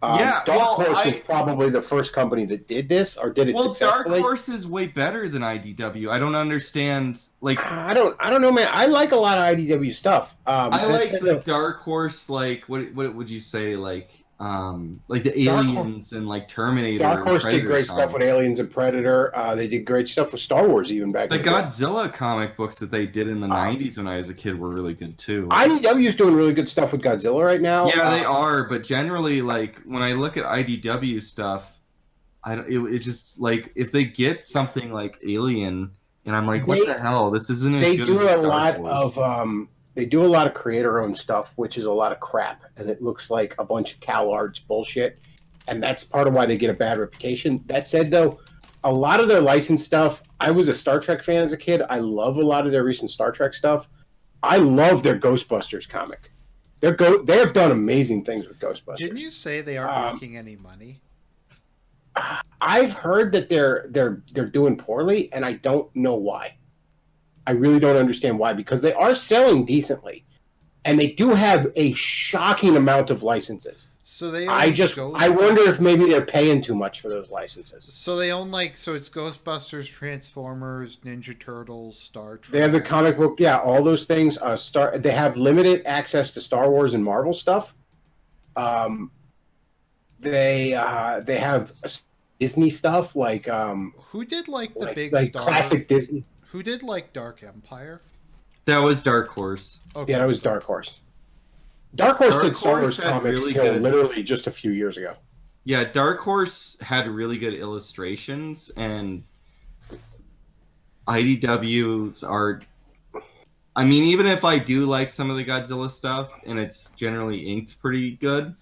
Speaker 2: Dark Horse is probably the first company that did this or did it successfully.
Speaker 3: Dark Horse is way better than IDW. I don't understand. Like,
Speaker 2: I don't know, man. I like a lot of IDW stuff.
Speaker 3: I like the Dark Horse. Like, what would you say? Like the Aliens and like Terminator.
Speaker 2: Dark Horse did great stuff with Aliens and Predator. They did great stuff with Star Wars even back.
Speaker 3: The Godzilla comic books that they did in the '90s when I was a kid were really good too.
Speaker 2: IDW is doing really good stuff with Godzilla right now.
Speaker 3: Yeah, they are. But generally, like when I look at IDW stuff, it just like if they get something like Alien, and I'm like, what the hell? This isn't as good as Dark Horse.
Speaker 2: They do a lot of creator-owned stuff, which is a lot of crap, and it looks like a bunch of CalArts bullshit, and that's part of why they get a bad reputation. That said, though, a lot of their licensed stuff, I was a Star Trek fan as a kid. I love a lot of their recent Star Trek stuff. I love their Ghostbusters comic. They have done amazing things with Ghostbusters.
Speaker 1: Didn't you say they aren't making any money?
Speaker 2: I've heard that they're doing poorly, and I don't know why. I really don't understand why, because they are selling decently, and they do have a shocking amount of licenses.
Speaker 1: So they
Speaker 2: I wonder if maybe they're paying too much for those licenses.
Speaker 1: So they own it's Ghostbusters, Transformers, Ninja Turtles, Star Trek.
Speaker 2: They have the comic book, all those things. They have limited access to Star Wars and Marvel stuff. They have Disney stuff like
Speaker 1: who did the big Star
Speaker 2: classic Disney.
Speaker 1: Who did Dark Empire?
Speaker 3: That was Dark Horse.
Speaker 2: Okay. Yeah, that was Dark Horse. Dark Horse did Star Wars comics literally just a few years ago.
Speaker 3: Yeah, Dark Horse had really good illustrations, and IDW's art. I mean, even if I do like some of the Godzilla stuff, and it's generally inked pretty good,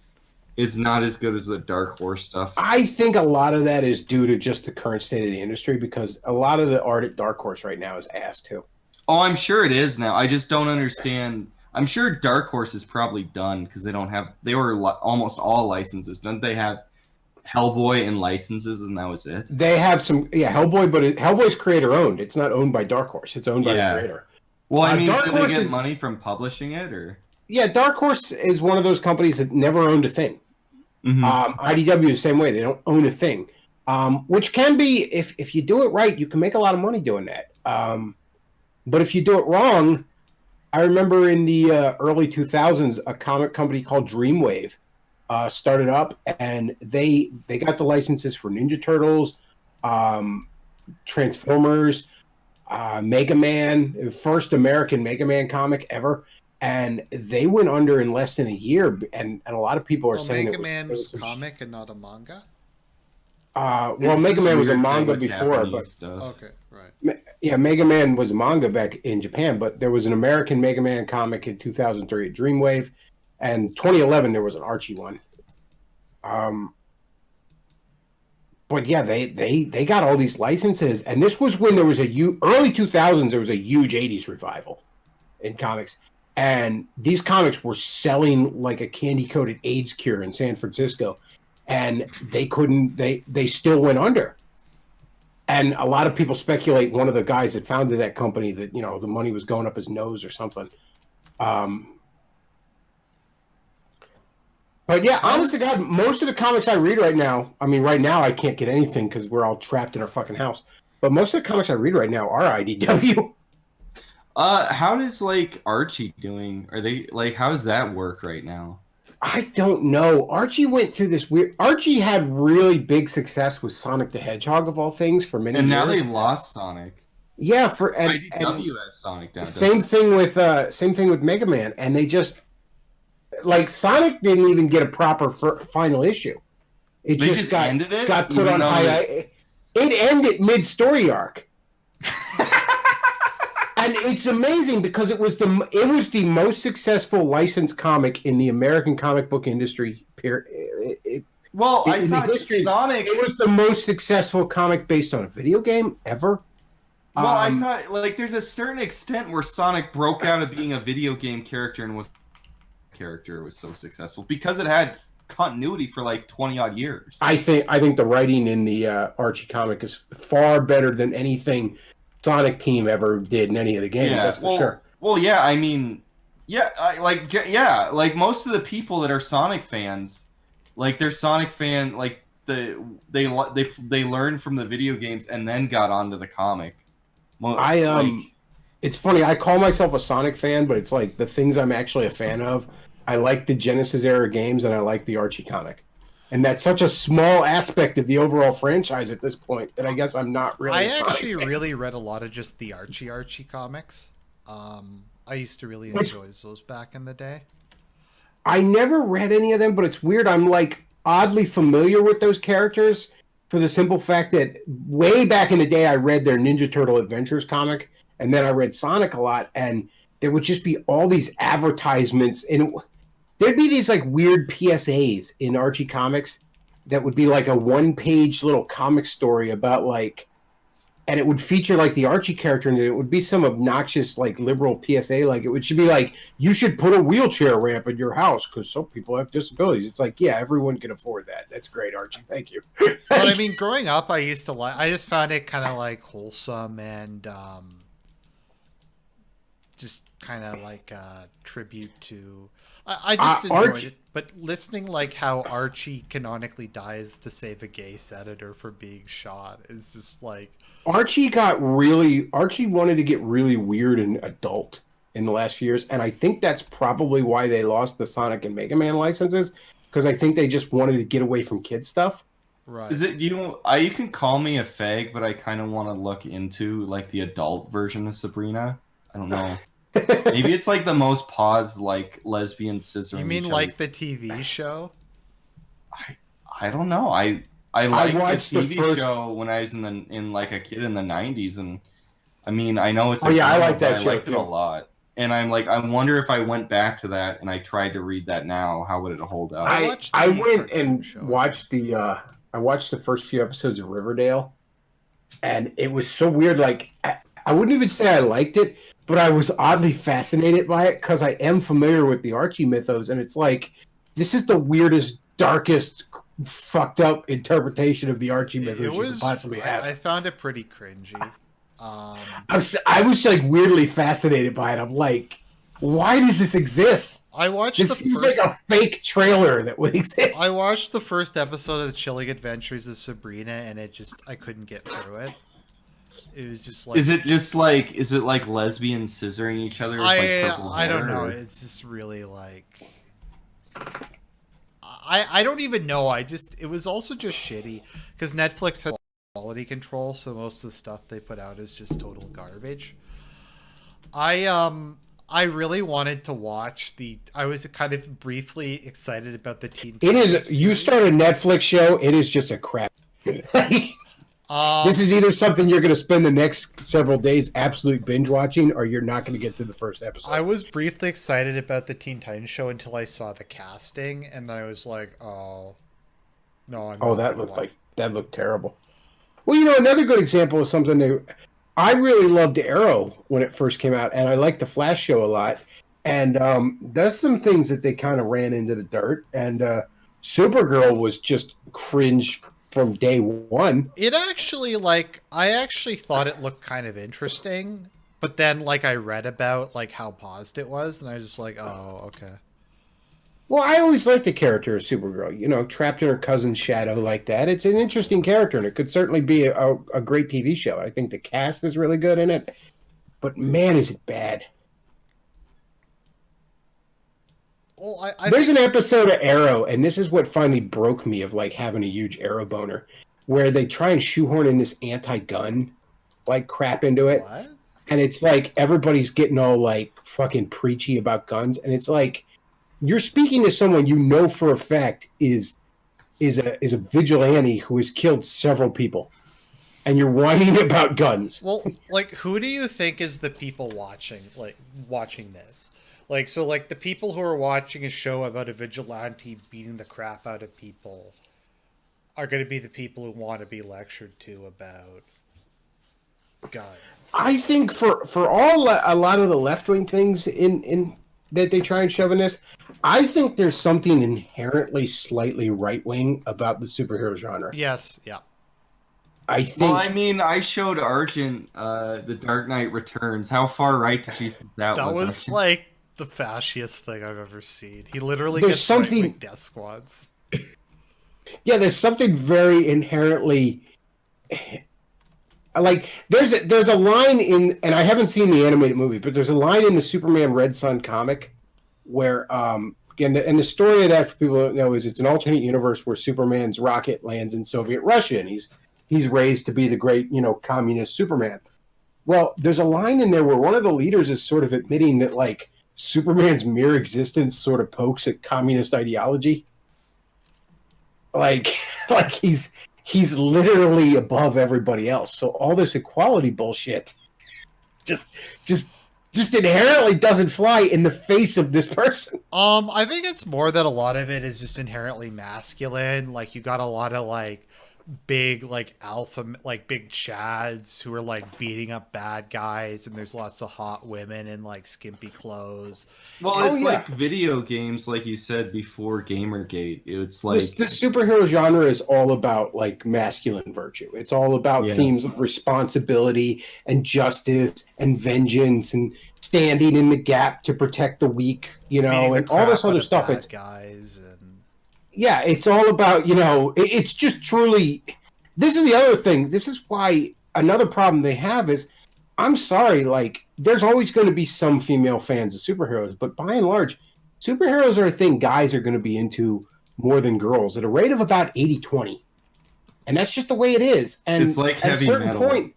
Speaker 3: it's not as good as the Dark Horse stuff.
Speaker 2: I think a lot of that is due to just the current state of the industry, because a lot of the art at Dark Horse right now is ass too.
Speaker 3: Oh, I'm sure it is now. I just don't understand. I'm sure Dark Horse is probably done because they were almost all licenses. Didn't they have Hellboy and licenses, and that was it?
Speaker 2: They have some, Hellboy, but Hellboy's creator owned. It's not owned by Dark Horse. It's owned by the creator.
Speaker 3: Well, I mean, do they get money from publishing it, or?
Speaker 2: Yeah, Dark Horse is one of those companies that never owned a thing. Mm-hmm. IDW is the same way. They don't own a thing, which can be, if you do it right, you can make a lot of money doing that. But if you do it wrong, I remember in the early 2000s, a comic company called Dreamwave started up, and they got the licenses for Ninja Turtles, Transformers, Mega Man, first American Mega Man comic ever. And they went under in less than a year, and a lot of people are saying
Speaker 1: Mega Man was a comic and not a manga?
Speaker 2: Mega Man was a manga before, but
Speaker 1: okay, right.
Speaker 2: Yeah, Mega Man was a manga back in Japan, but there was an American Mega Man comic in 2003 at Dreamwave, and 2011 there was an Archie one. But yeah, they got all these licenses, and this was when there was early 2000s. There was a huge 80s revival in comics. And these comics were selling like a candy-coated AIDS cure in San Francisco, and they still went under. And a lot of people speculate one of the guys that founded that company that, the money was going up his nose or something. But yeah, honestly, God, most of the comics I read right now, right now I can't get anything because we're all trapped in our fucking house. But most of the comics I read right now are IDW.
Speaker 3: How does Archie doing? Are they how does that work right now?
Speaker 2: I don't know. Archie went through this weird. Archie had really big success with Sonic the Hedgehog of all things for many years.
Speaker 3: And now they lost Sonic.
Speaker 2: Yeah,
Speaker 3: IDW has Sonic down.
Speaker 2: Same thing with Mega Man, and they just Sonic didn't even get a proper final issue.
Speaker 3: They just got put
Speaker 2: on high. It ended mid-story arc. And it's amazing because it was the most successful licensed comic in the American comic book industry.
Speaker 3: Well, I
Speaker 2: In the
Speaker 3: thought
Speaker 2: history,
Speaker 3: Sonic.
Speaker 2: it was the most successful comic based on a video game ever.
Speaker 3: Well, I thought like there's a certain extent where Sonic broke out of being a video game character and was so successful because it had continuity for like 20 odd years.
Speaker 2: I think the writing in the Archie comic is far better than anything Sonic team ever did in any of the games.
Speaker 3: Yeah,
Speaker 2: that's for sure.
Speaker 3: Well, yeah, I mean, yeah, like most of the people that are Sonic fans, like they're Sonic fan, like they learned from the video games and then got onto the comic. Well,
Speaker 2: it's funny. I call myself a Sonic fan, but it's like the things I'm actually a fan of. I like the Genesis era games, and I like the Archie comic. And that's such a small aspect of the overall franchise at this point that I guess I'm not really.
Speaker 1: I actually really read a lot of just the Archie comics. I used to really enjoy those back in the day.
Speaker 2: I never read any of them, but it's weird. I'm like oddly familiar with those characters for the simple fact that way back in the day, I read their Ninja Turtle Adventures comic, and then I read Sonic a lot, and there would just be all these advertisements, and there'd be these like weird PSAs in Archie comics that would be like a one-page little comic story about like, and it would feature like the Archie character, and it would be some obnoxious like liberal PSA, like it should be like, you should put a wheelchair ramp in your house because some people have disabilities. It's like, yeah, everyone can afford that. That's great, Archie. Thank you.
Speaker 1: But I mean, growing up, I used to like. I just found it kind of like wholesome and just kind of like a tribute to. I just enjoyed it, but listening like how Archie canonically dies to save a gay senator from being shot is just like
Speaker 2: Archie wanted to get really weird and adult in the last few years, and I think that's probably why they lost the Sonic and Mega Man licenses, because I think they just wanted to get away from kid stuff.
Speaker 3: Right. Is it you can call me a fag, but I kind of want to look into like the adult version of Sabrina. I don't know. Maybe it's like the most paused like lesbian scissoring.
Speaker 1: You mean like the TV show?
Speaker 3: I don't know. I watched the TV show when I was in like a kid in the 90s, and I mean I know it's
Speaker 2: I like that show.
Speaker 3: I liked it a lot, and I'm like I wonder if I went back to that and I tried to read that now, how would it hold up?
Speaker 2: I went and watched I watched the first few episodes of Riverdale, and it was so weird. Like I wouldn't even say I liked it, but I was oddly fascinated by it because I am familiar with the Archie mythos, and it's like, this is the weirdest, darkest, fucked up interpretation of the Archie mythos you could possibly have.
Speaker 1: I found it pretty cringy.
Speaker 2: I was like weirdly fascinated by it. I'm like, why does this exist? This seems like a fake trailer that would exist.
Speaker 1: I watched the first episode of The Chilling Adventures of Sabrina, and I couldn't get through it. It was just like.
Speaker 3: Is it like lesbians scissoring each other?
Speaker 1: I don't know. It's just really like. I don't even know. It was also just shitty because Netflix had quality control, so most of the stuff they put out is just total garbage. I really wanted to watch I was kind of briefly excited about the Teen Titans series.
Speaker 2: You start a Netflix show, it is just a crap. This is either something you're going to spend the next several days absolute binge watching, or you're not going to get through the first episode.
Speaker 1: I was briefly excited about the Teen Titans show until I saw the casting, and then I was like, "Oh, no!"
Speaker 2: That looked terrible. Well, another good example of something I really loved Arrow when it first came out, and I liked the Flash show a lot. And there's some things that they kind of ran into the dirt, and Supergirl was just cringe from day one.
Speaker 1: It actually, I actually thought it looked kind of interesting, but then, I read about, how paused it was, and I was just like, oh, okay.
Speaker 2: Well, I always liked the character of Supergirl, trapped in her cousin's shadow like that. It's an interesting character, and it could certainly be a great TV show. I think the cast is really good in it, but man, is it bad.
Speaker 1: Well,
Speaker 2: There's an episode of Arrow, and this is what finally broke me of having a huge Arrow boner, where they try and shoehorn in this anti-gun crap into it.
Speaker 1: What?
Speaker 2: And it's everybody's getting all fucking preachy about guns, and it's you're speaking to someone for a fact is a vigilante who has killed several people. and you're whining about guns.
Speaker 1: Well, like, who do you think is the people watching this? Like, so, like, the people who are watching a show about a vigilante beating the crap out of people are going to be the people who want to be lectured to about guns.
Speaker 2: I think for a lot of the left-wing things in that they try and shove in this, I think there's something inherently slightly right-wing about the superhero genre.
Speaker 1: Yes, yeah.
Speaker 2: I think.
Speaker 3: Well, I mean, I showed Argent The Dark Knight Returns. How far right did you think that was?
Speaker 1: That was
Speaker 3: Argent?
Speaker 1: like the fasciest thing I've ever seen. He literally
Speaker 2: There's
Speaker 1: gets
Speaker 2: something-
Speaker 1: right-wing death squads.
Speaker 2: Yeah, there's something very inherently like there's a line in, and I haven't seen the animated movie, but there's a line in the Superman Red Sun comic where again, and the story of that for people who don't know is it's an alternate universe where Superman's rocket lands in Soviet Russia, and he's raised to be the great, communist Superman. Well, there's a line in there where one of the leaders is sort of admitting that like Superman's mere existence sort of pokes at communist ideology. Like he's literally above everybody else. So all this equality bullshit just inherently doesn't fly in the face of this person.
Speaker 1: I think it's more that a lot of it is just inherently masculine. Like, you got a lot of like big like alpha, like big chads who are like beating up bad guys, and there's lots of hot women in like skimpy clothes.
Speaker 3: Well, it's
Speaker 2: yeah.
Speaker 3: like video games, like you said before Gamergate. It's like
Speaker 2: The superhero genre is all about like masculine virtue. It's all about
Speaker 3: Yes.
Speaker 2: themes of responsibility and justice and vengeance and standing in the gap to protect the weak,
Speaker 1: Beating the
Speaker 2: and all this
Speaker 1: crap out
Speaker 2: other
Speaker 1: of
Speaker 2: stuff.
Speaker 1: bad
Speaker 2: It's
Speaker 1: guys and
Speaker 2: yeah, it's all about, it's just truly, this is the other thing. This is why another problem they have is, I'm sorry, like, there's always going to be some female fans of superheroes, but by and large, superheroes are a thing guys are going to be into more than girls at a rate of about 80-20. And that's just the way it is. And
Speaker 3: It's like
Speaker 2: at
Speaker 3: heavy
Speaker 2: a certain
Speaker 3: metal.
Speaker 2: point,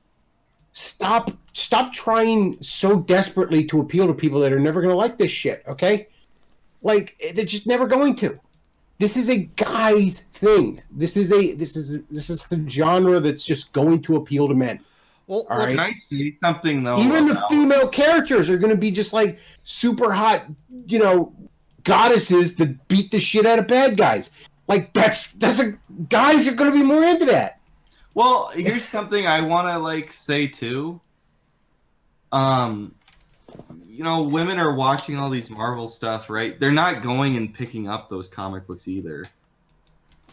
Speaker 2: stop trying so desperately to appeal to people that are never going to like this shit, okay? Like, they're just never going to. This is a guy's thing. This is a genre that's just going to appeal to men.
Speaker 1: well,
Speaker 2: All
Speaker 1: well,
Speaker 2: right.
Speaker 3: Can I say something though?
Speaker 2: Even the
Speaker 3: about-
Speaker 2: female characters are going to be just like super hot, goddesses that beat the shit out of bad guys. Like that's guys are going to be more into that.
Speaker 3: Well, here's something I want to like say too. Women are watching all these Marvel stuff, right? They're not going and picking up those comic books either.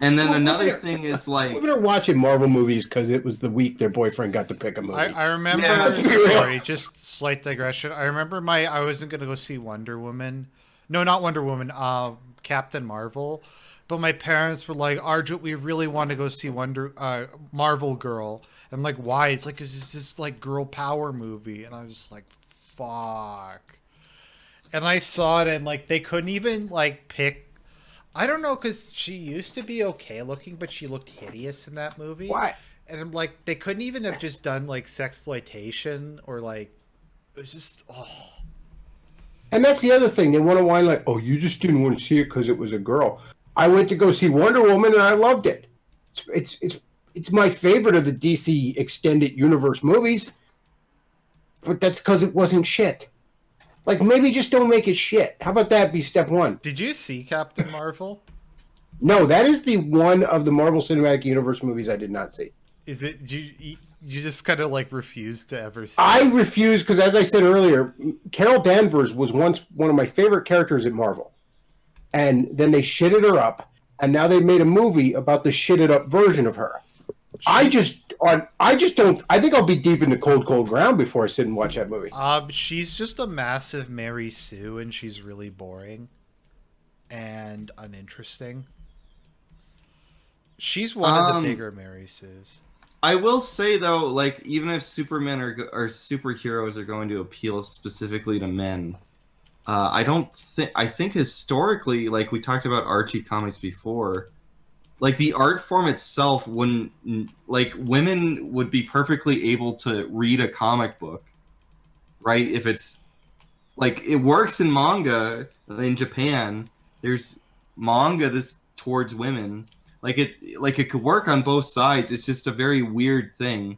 Speaker 3: And then
Speaker 2: Well,
Speaker 3: another
Speaker 2: women are-
Speaker 3: thing is like,
Speaker 2: Women are watching Marvel movies because it was the week their boyfriend got to pick a movie.
Speaker 1: I remember.
Speaker 3: Yeah, let's be
Speaker 2: real.
Speaker 1: Sorry, just slight digression. I remember I wasn't gonna go see Wonder Woman. No, not Wonder Woman. Captain Marvel. But my parents were like, Argent, we really want to go see Marvel Girl. I'm like, why? It's like, it's this like girl power movie, and I was just like, fuck. And I saw it, and like they couldn't even like pick. I don't know, because she used to be okay looking, but she looked hideous in that movie.
Speaker 2: Why?
Speaker 1: And I'm like, they couldn't even have just done like sexploitation or like, it was just, oh.
Speaker 2: And that's the other thing. They want to whine like, oh, you just didn't want to see it because it was a girl. I went to go see Wonder Woman and I loved it. It's my favorite of the DC extended universe movies. But that's because it wasn't shit. Like, maybe just don't make it shit. How about that be step one?
Speaker 1: Did you see Captain Marvel?
Speaker 2: No, that is the one of the Marvel Cinematic Universe movies I did not see.
Speaker 1: Is it, you just kind of like refuse to ever see
Speaker 2: I
Speaker 1: it?
Speaker 2: refuse because, as I said earlier, Carol Danvers was once one of my favorite characters at Marvel. And then they shitted her up, and now they made a movie about the shitted up version of her. I just don't. I think I'll be deep in the cold ground before I sit and watch that movie.
Speaker 1: She's just a massive Mary Sue, and she's really boring and uninteresting. She's one of the bigger Mary Sues.
Speaker 3: I will say though, like even if Supermen or superheroes are going to appeal specifically to men, I think historically, like we talked about Archie comics before, like the art form itself wouldn't, like women would be perfectly able to read a comic book, right? If it's like it works in manga in Japan, there's manga that's towards women. Like it could work on both sides. It's just a very weird thing.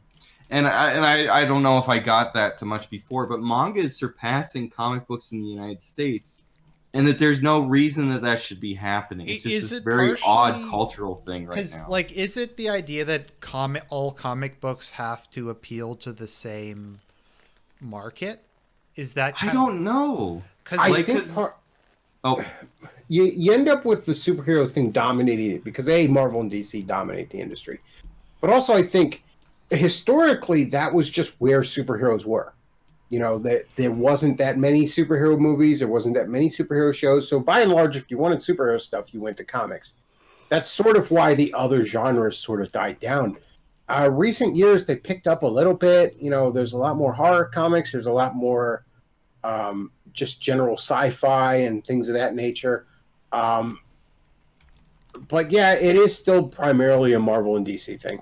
Speaker 3: And I don't know if I got that too much before, but manga is surpassing comic books in the United States, and that there's no reason that should be happening. It's just
Speaker 1: Is
Speaker 3: this
Speaker 1: it
Speaker 3: very odd
Speaker 1: partially-
Speaker 3: cultural thing right
Speaker 1: Because,
Speaker 3: now.
Speaker 1: like, is it the idea that all comic books have to appeal to the same market? Is that
Speaker 3: I don't know.
Speaker 1: Because
Speaker 2: I
Speaker 3: Like,
Speaker 2: think
Speaker 3: 'cause- Oh,
Speaker 2: you end up with the superhero thing dominating it because Marvel and DC dominate the industry, but also I think historically that was just where superheroes were. You know, that there wasn't that many superhero movies, there wasn't that many superhero shows. So by and large, if you wanted superhero stuff, you went to comics. That's sort of why the other genres sort of died down. Recent years, they picked up a little bit. You know, there's a lot more horror comics. There's a lot more just general sci-fi and things of that nature. But yeah, it is still primarily a Marvel and DC thing.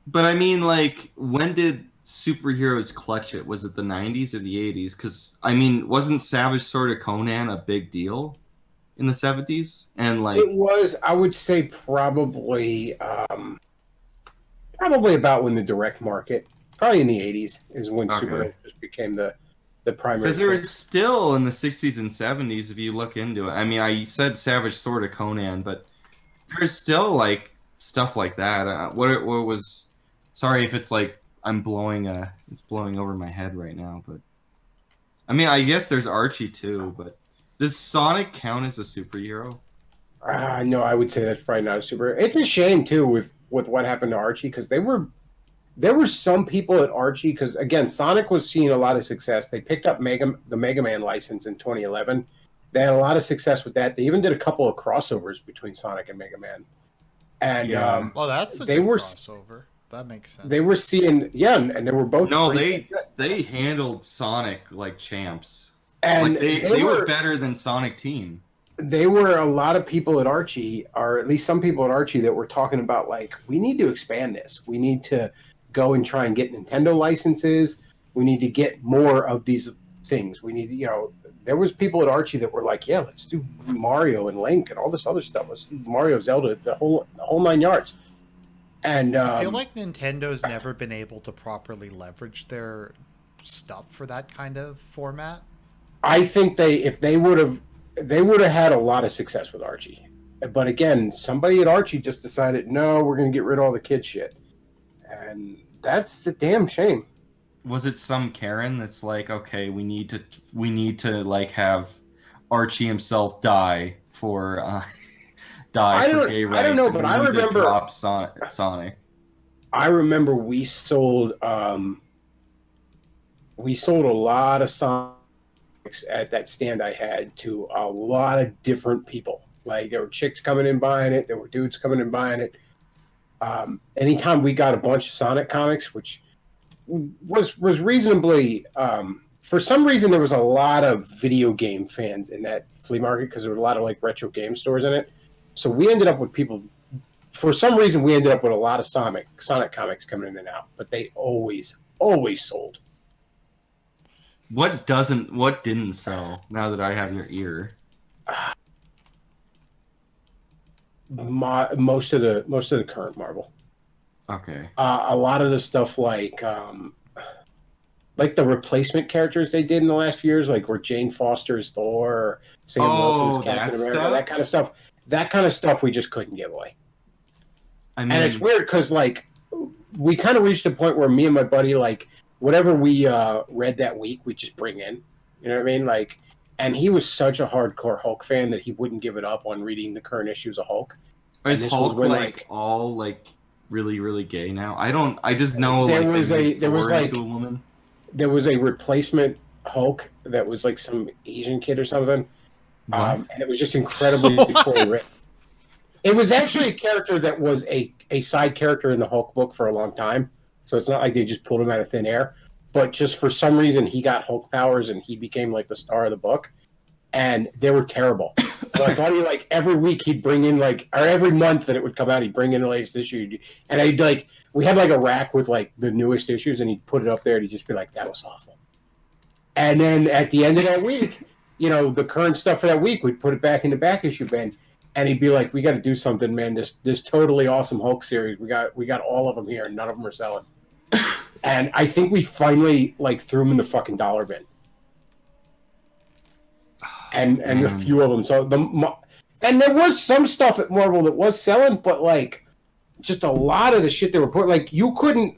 Speaker 3: but I mean, like, when did superheroes clutch it? Was it the 90s or the 80s? Because, I mean, wasn't Savage Sword of Conan a big deal in the 70s? And, like,
Speaker 2: It was, I would say, probably about when the direct market, probably in the 80s, is when
Speaker 3: Okay.
Speaker 2: superheroes just became the primary.
Speaker 3: because there
Speaker 2: thing.
Speaker 3: was still in the 60s and 70s, if you look into it. I mean, I said Savage Sword of Conan, but there's still, like, stuff like that. What was... Sorry if it's, like, it's blowing over my head right now, but... I mean, I guess there's Archie, too, but... Does Sonic count as a superhero?
Speaker 2: No, I would say that's probably not a superhero. It's a shame, too, with what happened to Archie, because there were some people at Archie, because, again, Sonic was seeing a lot of success. They picked up the Mega Man license in 2011. They had a lot of success with that. They even did a couple of crossovers between Sonic and Mega Man. And
Speaker 3: Yeah.
Speaker 1: well, that's a
Speaker 2: they
Speaker 1: good
Speaker 2: were-
Speaker 1: crossover. That makes sense.
Speaker 2: they were seeing, and they were both.
Speaker 3: No,
Speaker 2: pretty good.
Speaker 3: they handled Sonic like champs.
Speaker 2: And
Speaker 3: Like, they were better than Sonic Team.
Speaker 2: They were a lot of people at Archie, or at least some people at Archie, that were talking about, like, we need to expand this. We need to go and try and get Nintendo licenses. We need to get more of these things. We need to, there was people at Archie that were like, yeah, let's do Mario and Link and all this other stuff. Let's do Mario, Zelda, the whole 9 yards. And
Speaker 1: I feel like Nintendo's never been able to properly leverage their stuff for that kind of format.
Speaker 2: I think if they would have had a lot of success with Archie. But again, somebody at Archie just decided, no, we're going to get rid of all the kid shit. And that's the damn shame.
Speaker 3: Was it some Karen that's like, okay, we need to like have Archie himself die for gay rights?
Speaker 2: I don't know,
Speaker 3: and
Speaker 2: but
Speaker 3: we
Speaker 2: I
Speaker 3: need to
Speaker 2: remember
Speaker 3: drop Sonic.
Speaker 2: I remember we sold a lot of Sonics at that stand I had to a lot of different people. Like, there were chicks coming in buying it, there were dudes coming in buying it. Anytime we got a bunch of Sonic comics, which was reasonably, for some reason there was a lot of video game fans in that flea market because there were a lot of, like, retro game stores in it. So we ended up with people. For some reason, we ended up with a lot of Sonic comics coming in and out, but they always sold.
Speaker 3: What didn't sell? Now that I have your ear,
Speaker 2: Most of the current Marvel.
Speaker 3: okay.
Speaker 2: A lot of the stuff like the replacement characters they did in the last few years, like where Jane Foster's Thor, or Sam Wilson's Captain America,
Speaker 3: stuff?
Speaker 2: that kind of stuff. That kind of stuff we just couldn't give away.
Speaker 3: I mean,
Speaker 2: And it's weird because, like, we kind of reached a point where me and my buddy, like, whatever we read that week, we just bring in. You know what I mean? Like, and he was such a hardcore Hulk fan that he wouldn't give it up on reading the current issues of Hulk.
Speaker 3: is
Speaker 2: this
Speaker 3: Hulk
Speaker 2: was when,
Speaker 3: like all like really really gay now? I just know
Speaker 2: There
Speaker 3: like
Speaker 2: was
Speaker 3: they made
Speaker 2: there was,
Speaker 3: Thor
Speaker 2: like-
Speaker 3: into a woman.
Speaker 2: There was a replacement Hulk that was like some Asian kid or something. And it was just incredibly poorly written. It was actually a character that was a side character in the Hulk book for a long time. So it's not like they just pulled him out of thin air. But just for some reason, he got Hulk powers and he became like the star of the book. And they were terrible. So my buddy, like, every week he'd bring in, like, or every month that it would come out, he'd bring in the latest issue. And I'd, like, we had, like, a rack with, like, the newest issues, and he'd put it up there, and he'd just be like, that was awful. And then at the end of that week, the current stuff for that week, we'd put it back in the back issue bin, and he'd be like, we got to do something, man. This totally awesome Hulk series, we got all of them here, and none of them are selling. And I think we finally like threw them in the fucking dollar bin. And a few of them. So and there was some stuff at Marvel that was selling, but like just a lot of the shit they were putting, like you couldn't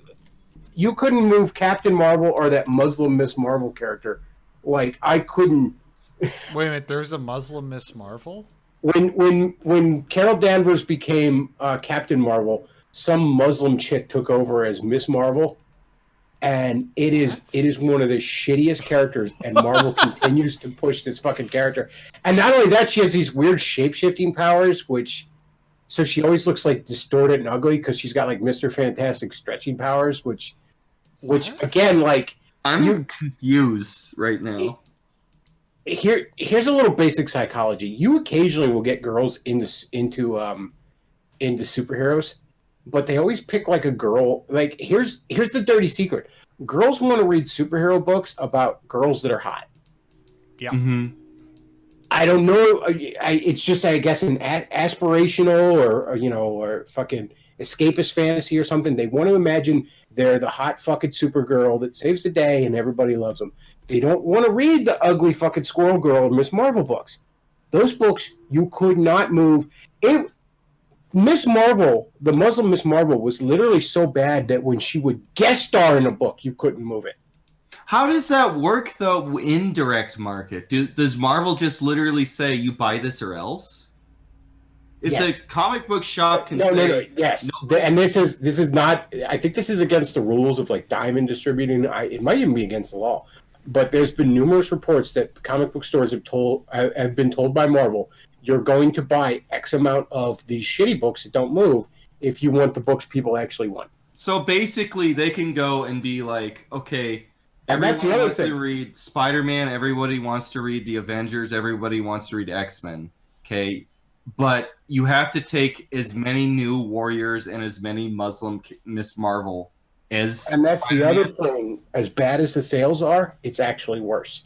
Speaker 2: move Captain Marvel or that Muslim Miss Marvel character. Like I couldn't.
Speaker 1: Wait a minute, there's a Muslim Miss Marvel?
Speaker 2: When Carol Danvers became Captain Marvel, some Muslim chick took over as Miss Marvel, and it is one of the shittiest characters. And Marvel continues to push this fucking character. And not only that, she has these weird shape-shifting powers, so she always looks like distorted and ugly because she's got like Mr. Fantastic stretching powers, which again, like
Speaker 3: I'm confused right now.
Speaker 2: Here's a little basic psychology. You occasionally will get girls into superheroes, but they always pick like a girl. Like here's the dirty secret: girls want to read superhero books about girls that are hot.
Speaker 1: Yeah.
Speaker 3: Mm-hmm.
Speaker 2: I don't know. It's just I guess an aspirational or fucking escapist fantasy or something. They want to imagine they're the hot fucking Supergirl that saves the day and everybody loves them. They don't want to read the ugly fucking Squirrel Girl Miss Marvel books. Those books you could not move. Miss Marvel, the Muslim Miss Marvel, was literally so bad that when she would guest star in a book, you couldn't move it.
Speaker 3: How does that work though in direct market? Does Marvel just literally say you buy this or else? If
Speaker 2: Yes.
Speaker 3: the comic book shop can
Speaker 2: No,
Speaker 3: say
Speaker 2: and this is not. I think this is against the rules of like Diamond distributing. It might even be against the law. But there's been numerous reports that comic book stores have been told by Marvel, you're going to buy X amount of these shitty books that don't move if you want the books people actually want.
Speaker 3: So basically, they can go and be like, okay,
Speaker 2: And that's the
Speaker 3: everyone
Speaker 2: other
Speaker 3: wants
Speaker 2: thing.
Speaker 3: to read Spider-Man, everybody wants to read the Avengers, everybody wants to read X-Men, okay? But you have to take as many new Warriors and as many Muslim Miss Marvel as
Speaker 2: And that's
Speaker 3: Spider-Man.
Speaker 2: the other thing. As bad as the sales are, it's actually worse.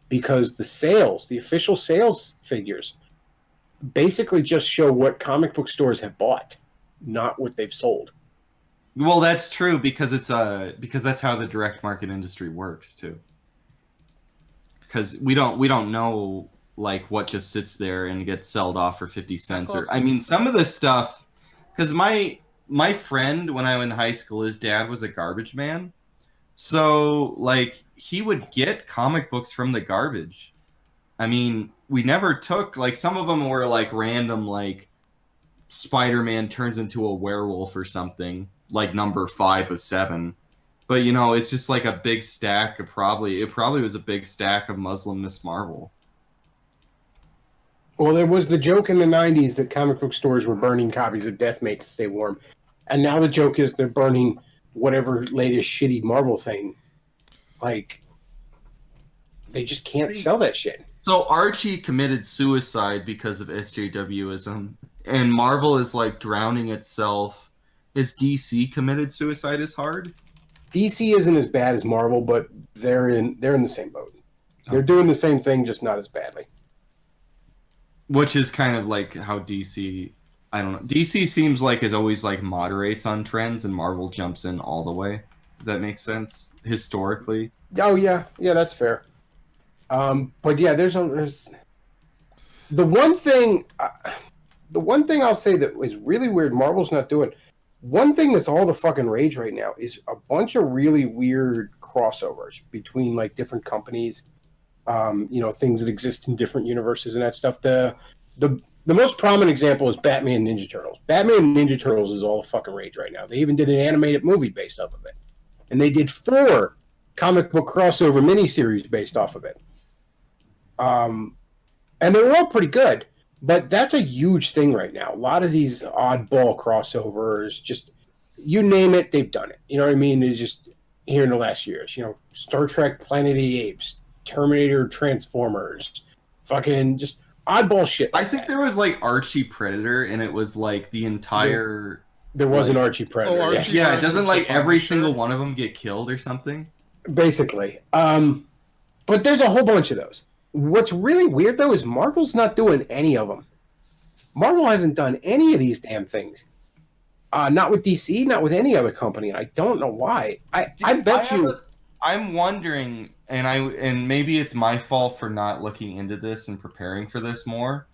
Speaker 2: Because the official sales figures, basically just show what comic book stores have bought, not what they've sold.
Speaker 3: Well, that's true because because that's how the direct market industry works too. Because we don't know like what just sits there and gets sold off for 50 cents or I mean some of this stuff because my friend when I was in high school, his dad was a garbage man. So like he would get comic books from the garbage. I mean, we never took like some of them were like random like Spider-Man turns into a werewolf or something, like number 5 of 7. But you know, it's just like a big stack of it probably was a big stack of Muslim Miss Marvel.
Speaker 2: Well, there was the joke in the 90s that comic book stores were burning copies of Deathmate to stay warm. And now the joke is they're burning whatever latest shitty Marvel thing. Like, they just can't sell that shit.
Speaker 3: So Archie committed suicide because of SJWism, and Marvel is like drowning itself. Is DC committed suicide as hard?
Speaker 2: DC isn't as bad as Marvel, but they're in the same boat. They're doing the same thing, just not as badly.
Speaker 3: Which is kind of like how DC, I don't know. DC seems like it always like moderates on trends, and Marvel jumps in all the way. If that makes sense historically.
Speaker 2: Oh yeah, that's fair. But yeah, there's the one thing. The one thing I'll say that is really weird. Marvel's not doing. One thing that's all the fucking rage right now is a bunch of really weird crossovers between like different companies. Things that exist in different universes and that stuff. The most prominent example is Batman Ninja Turtles. Batman Ninja Turtles is all the fucking rage right now. They even did an animated movie based off of it. And they did 4 comic book crossover miniseries based off of it. And they were all pretty good. But that's a huge thing right now. A lot of these oddball crossovers, just you name it, they've done it. You know what I mean? It's just here in the last years. Star Trek Planet of the Apes, Terminator Transformers, fucking just oddball shit.
Speaker 3: I think there was like Archie Predator, and it was like the entire.
Speaker 2: There was an Archie Predator.
Speaker 1: Archie
Speaker 3: Yeah,
Speaker 1: versus
Speaker 3: doesn't like
Speaker 1: the
Speaker 3: every
Speaker 1: Punisher?
Speaker 3: single one of them get killed or something?
Speaker 2: Basically. But there's a whole bunch of those. What's really weird, though, is Marvel's not doing any of them. Marvel hasn't done any of these damn things. Not with DC, not with any other company. And I don't know why. I bet you.
Speaker 3: I'm wondering, and maybe it's my fault for not looking into this and preparing for this more.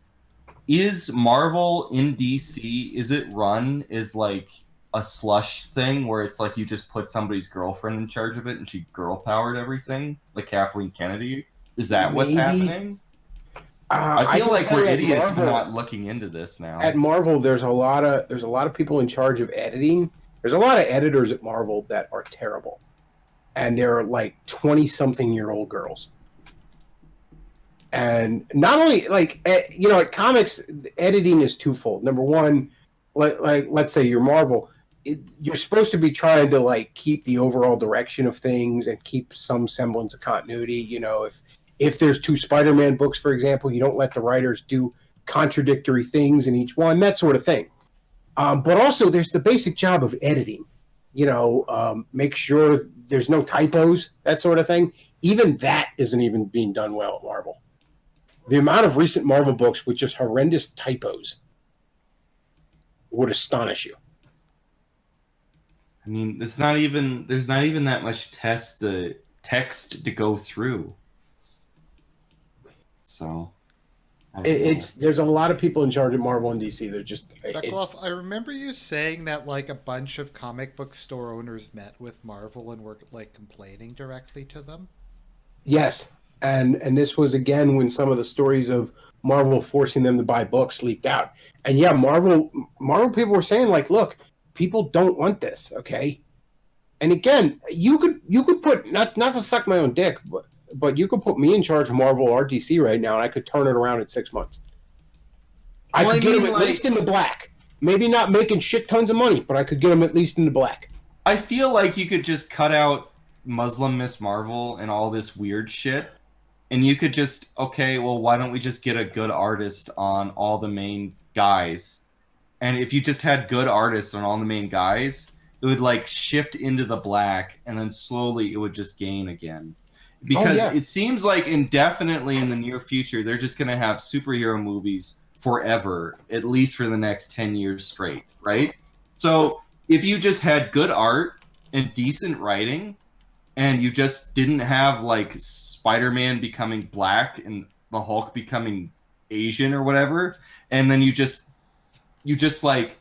Speaker 3: Is Marvel in DC? Is it run as like a slush thing where it's like you just put somebody's girlfriend in charge of it and she girl powered everything, like Kathleen Kennedy? Is that what's happening? I feel like we're idiots for not looking into this now.
Speaker 2: At Marvel, there's a lot of people in charge of editing. There's a lot of editors at Marvel that are terrible, and they're like 20-something-year-old girls. And not only at comics, editing is twofold. Number one, let's say you're Marvel, you're supposed to be trying to like keep the overall direction of things and keep some semblance of continuity. You know, if there's 2 Spider-Man books, for example, you don't let the writers do contradictory things in each one, that sort of thing. But also, there's the basic job of editing. You know, make sure there's no typos, that sort of thing. Even that isn't even being done well at Marvel. The amount of recent Marvel books with just horrendous typos would astonish you.
Speaker 3: I mean, there's not even that much text to go through. So
Speaker 2: there's a lot of people in charge of Marvel and DC. They're just
Speaker 1: Bechtloff, I remember you saying that like a bunch of comic book store owners met with Marvel and were like complaining directly to them.
Speaker 2: Yes. And this was, again, when some of the stories of Marvel forcing them to buy books leaked out. And yeah, Marvel people were saying, like, look, people don't want this, okay? And again, you could put, not to suck my own dick, but you could put me in charge of Marvel or DC right now, and I could turn it around in 6 months. I could get them at least in the black. Maybe not making shit tons of money, but I could get them at least in the black.
Speaker 3: I feel like you could just cut out Muslim Miss Marvel and all this weird shit. And you could just, okay, well, why don't we just get a good artist on all the main guys? And if you just had good artists on all the main guys, it would like shift into the black, and then slowly it would just gain again. Because it seems like indefinitely in the near future, they're just going to have superhero movies forever, at least for the next 10 years straight, right? So if you just had good art and decent writing, and you just didn't have like Spider-Man becoming black and the Hulk becoming Asian or whatever, and then you just like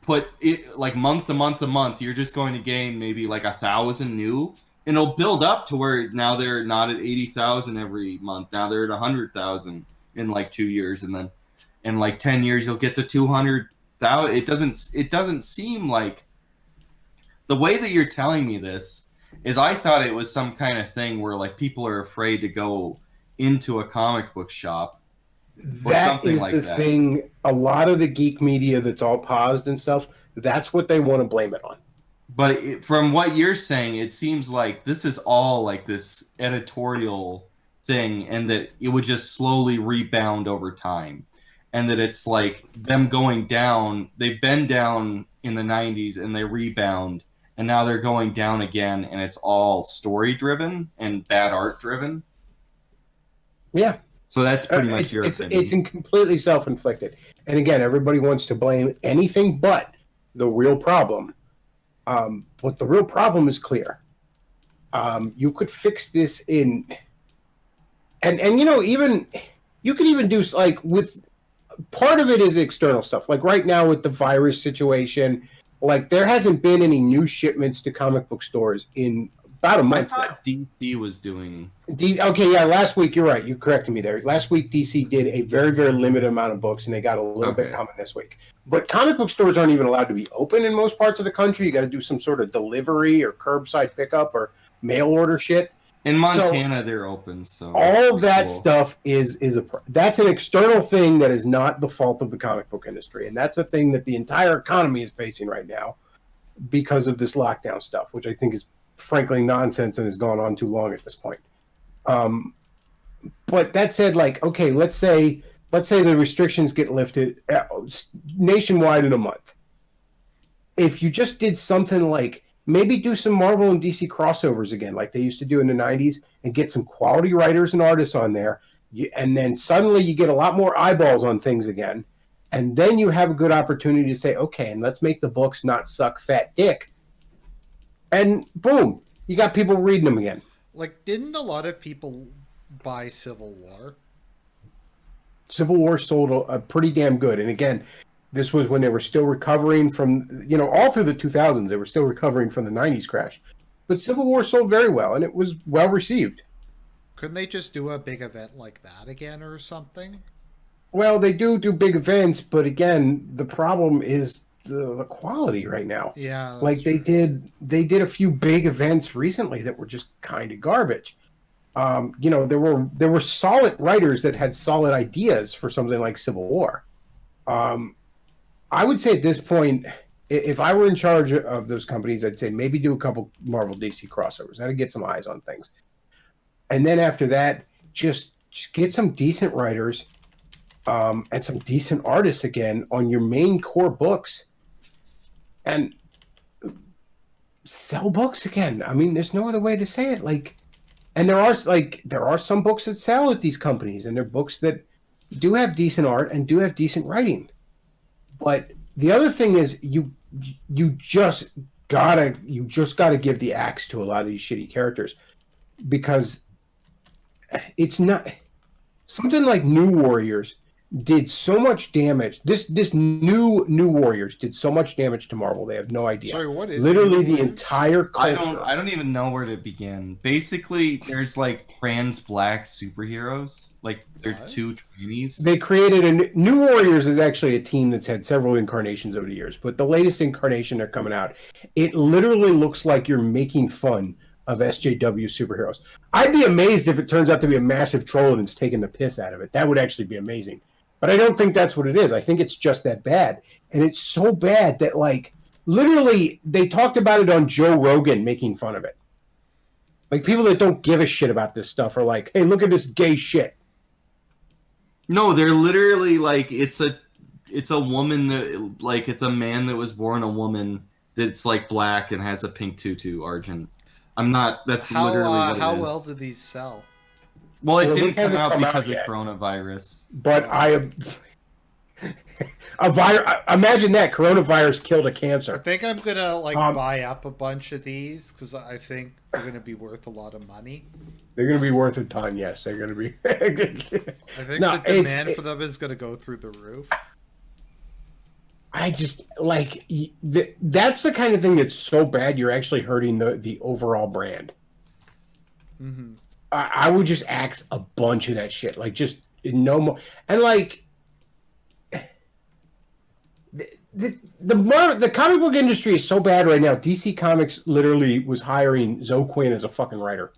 Speaker 3: put it like month to month to month, you're just going to gain maybe like 1,000 new, and it'll build up to where now they're not at 80,000 every month. Now they're at 100,000 in like 2 years, and then in like 10 years you'll get to 200,000. It doesn't seem like the way that you're telling me this. Is I thought it was some kind of thing where like people are afraid to go into a comic book shop or something like that. That is the thing.
Speaker 2: A lot of the geek media that's all paused and stuff, that's what they want to blame it on.
Speaker 3: But from what you're saying, it seems like this is all like this editorial thing, and that it would just slowly rebound over time. And that it's like them going down. They've been down in the 90s and they rebound. And now they're going down again, and it's all story-driven and bad art-driven.
Speaker 2: Yeah.
Speaker 3: So that's pretty much your opinion.
Speaker 2: It's completely self-inflicted. And again, everybody wants to blame anything but the real problem. But the real problem is clear. You could fix this in... And you know, even... You could even do, like, with... Part of it is external stuff. Like, right now with the virus situation... Like, there hasn't been any new shipments to comic book stores in about a month now.
Speaker 3: I thought DC was doing...
Speaker 2: Okay, yeah, last week, you're right. You corrected me there. Last week, DC did a very, very limited amount of books, and they got a little bit coming this week. But comic book stores aren't even allowed to be open in most parts of the country. You got to do some sort of delivery or curbside pickup or mail order shit.
Speaker 3: In Montana, they're open, so
Speaker 2: all of that stuff is that's an external thing that is not the fault of the comic book industry, and that's a thing that the entire economy is facing right now because of this lockdown stuff, which I think is frankly nonsense and has gone on too long at this point. But that said, like, okay, let's say the restrictions get lifted nationwide in a month. If you just did something like maybe do some Marvel and DC crossovers again, like they used to do in the 90s, and get some quality writers and artists on there. And then suddenly you get a lot more eyeballs on things again. And then you have a good opportunity to say, okay, and let's make the books not suck fat dick. And boom, you got people reading them again.
Speaker 1: Like, didn't a lot of people buy Civil War?
Speaker 2: Civil War sold a pretty damn good. And again, this was when they were still recovering from, all through the 2000s, they were still recovering from the 90s crash. But Civil War sold very well, and it was well received.
Speaker 1: Couldn't they just do a big event like that again or something?
Speaker 2: Well, they do big events, but again, the problem is the quality right now.
Speaker 1: Yeah,
Speaker 2: like they did a few big events recently that were just kind of garbage. There were solid writers that had solid ideas for something like Civil War. I would say at this point, if I were in charge of those companies, I'd say maybe do a couple Marvel DC crossovers. That'd get some eyes on things. And then after that, just get some decent writers and some decent artists again on your main core books and sell books again. I mean, there's no other way to say it. And there are some books that sell at these companies, and they're books that do have decent art and do have decent writing. But the other thing is you just gotta give the axe to a lot of these shitty characters, because it's not something like New Warriors did so much damage. This new Warriors did so much damage to Marvel. They have no idea.
Speaker 1: Sorry, what is
Speaker 2: literally the entire culture?
Speaker 3: I don't even know where to begin. Basically, there's like trans black superheroes. Like they're two trannies.
Speaker 2: They created New Warriors is actually a team that's had several incarnations over the years, but the latest incarnation they're coming out, it literally looks like you're making fun of SJW superheroes. I'd be amazed if it turns out to be a massive troll and it's taking the piss out of it. That would actually be amazing. But I don't think that's what it is. I think it's just that bad. And it's so bad that, literally, they talked about it on Joe Rogan making fun of it. Like, people that don't give a shit about this stuff are like, hey, look at this gay shit.
Speaker 3: No, they're literally like, it's a woman that, it's a man that was born a woman that's, black and has a pink tutu, Argent. That's literally what it is.
Speaker 1: How well do these sell?
Speaker 3: Well, it didn't come out because of coronavirus.
Speaker 2: But imagine that coronavirus killed a cancer.
Speaker 1: I think I'm gonna buy up a bunch of these because I think they're gonna be worth a lot of money.
Speaker 2: They're gonna be worth a ton. Yes, they're gonna be.
Speaker 1: I think the demand for them is gonna go through the roof.
Speaker 2: I just that's the kind of thing that's so bad you're actually hurting the overall brand.
Speaker 1: Mm-hmm.
Speaker 2: I would just axe a bunch of that shit. Just no more. And the comic book industry is so bad right now. DC Comics literally was hiring Zoe Quinn as a fucking writer.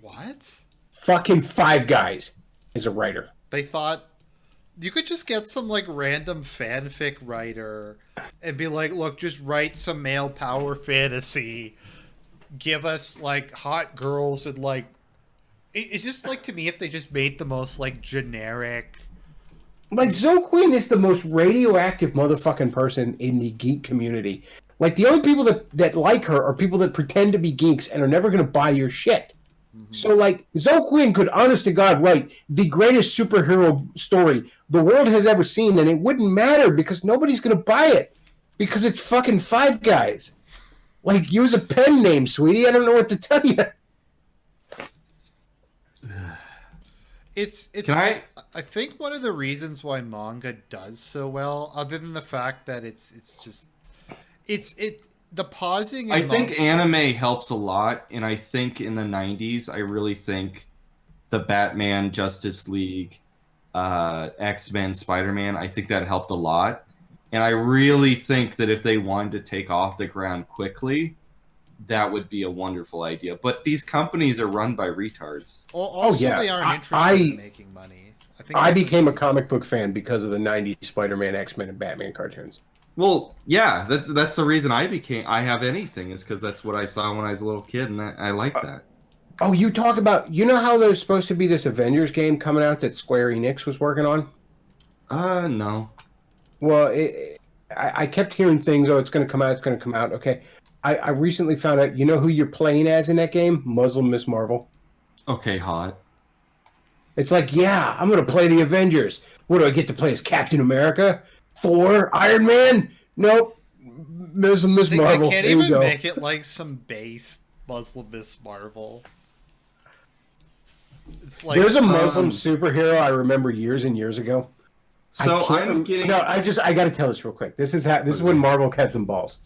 Speaker 1: What?
Speaker 2: Fucking Five Guys as a writer.
Speaker 1: They thought you could just get some random fanfic writer and be like, look, just write some male power fantasy. Give us hot girls and it's just to me, if they just made the most generic.
Speaker 2: Zoe Quinn is the most radioactive motherfucking person in the geek community. The only people that like her are people that pretend to be geeks and are never going to buy your shit. Mm-hmm. So Zoe Quinn could, honest to God, write the greatest superhero story the world has ever seen, and it wouldn't matter because nobody's going to buy it because it's fucking Five Guys. Use a pen name, sweetie. I don't know what to tell you.
Speaker 1: It's I think one of the reasons why manga does so well, other than the fact that it's the pausing.
Speaker 3: I think anime helps a lot, and I think in the 90s, I really think the Batman, Justice League, X-Men, Spider-Man, I think that helped a lot. And I really think that if they wanted to take off the ground quickly, that would be a wonderful idea. But these companies are run by retards.
Speaker 1: Also, they aren't interested in making money.
Speaker 2: I became a comic book fan because of the 90s Spider-Man, X-Men, and Batman cartoons.
Speaker 3: Well, yeah, that's the reason I have anything, is because that's what I saw when I was a little kid, and I like that.
Speaker 2: Oh, you talk about, how there's supposed to be this Avengers game coming out that Square Enix was working on?
Speaker 3: No.
Speaker 2: Well, I kept hearing things, it's going to come out, Okay. I recently found out, who you're playing as in that game? Muslim Miss Marvel.
Speaker 3: Okay, hot.
Speaker 2: It's I'm going to play the Avengers. What do I get to play as Captain America? Thor, Iron Man. Nope. Miss
Speaker 1: They
Speaker 2: Marvel.
Speaker 1: can't
Speaker 2: There you
Speaker 1: even
Speaker 2: go.
Speaker 1: make it like some base Muslim Miss Marvel. It's like
Speaker 2: There's a Muslim superhero I remember years and years ago.
Speaker 3: So I'm getting.
Speaker 2: No, I got to tell this real quick. This is when Marvel had some balls.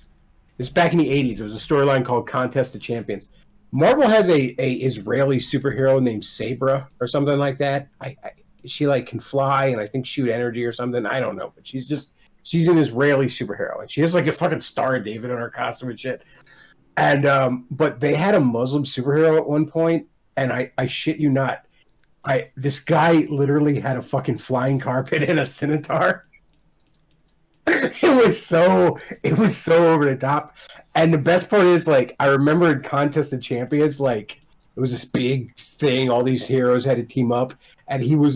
Speaker 2: This is back in the 80s. There was a storyline called Contest of Champions. Marvel has a Israeli superhero named Sabra or something like that. She like can fly and I think shoot energy or something. I don't know, but she's an Israeli superhero and she has like a fucking Star of David in her costume and shit. And but they had a Muslim superhero at one point, and I shit you not, this guy literally had a fucking flying carpet and a scimitar. It was so over the top. And the best part is, like, I remember in Contest of Champions, like, it was this big thing, all these heroes had to team up, and he was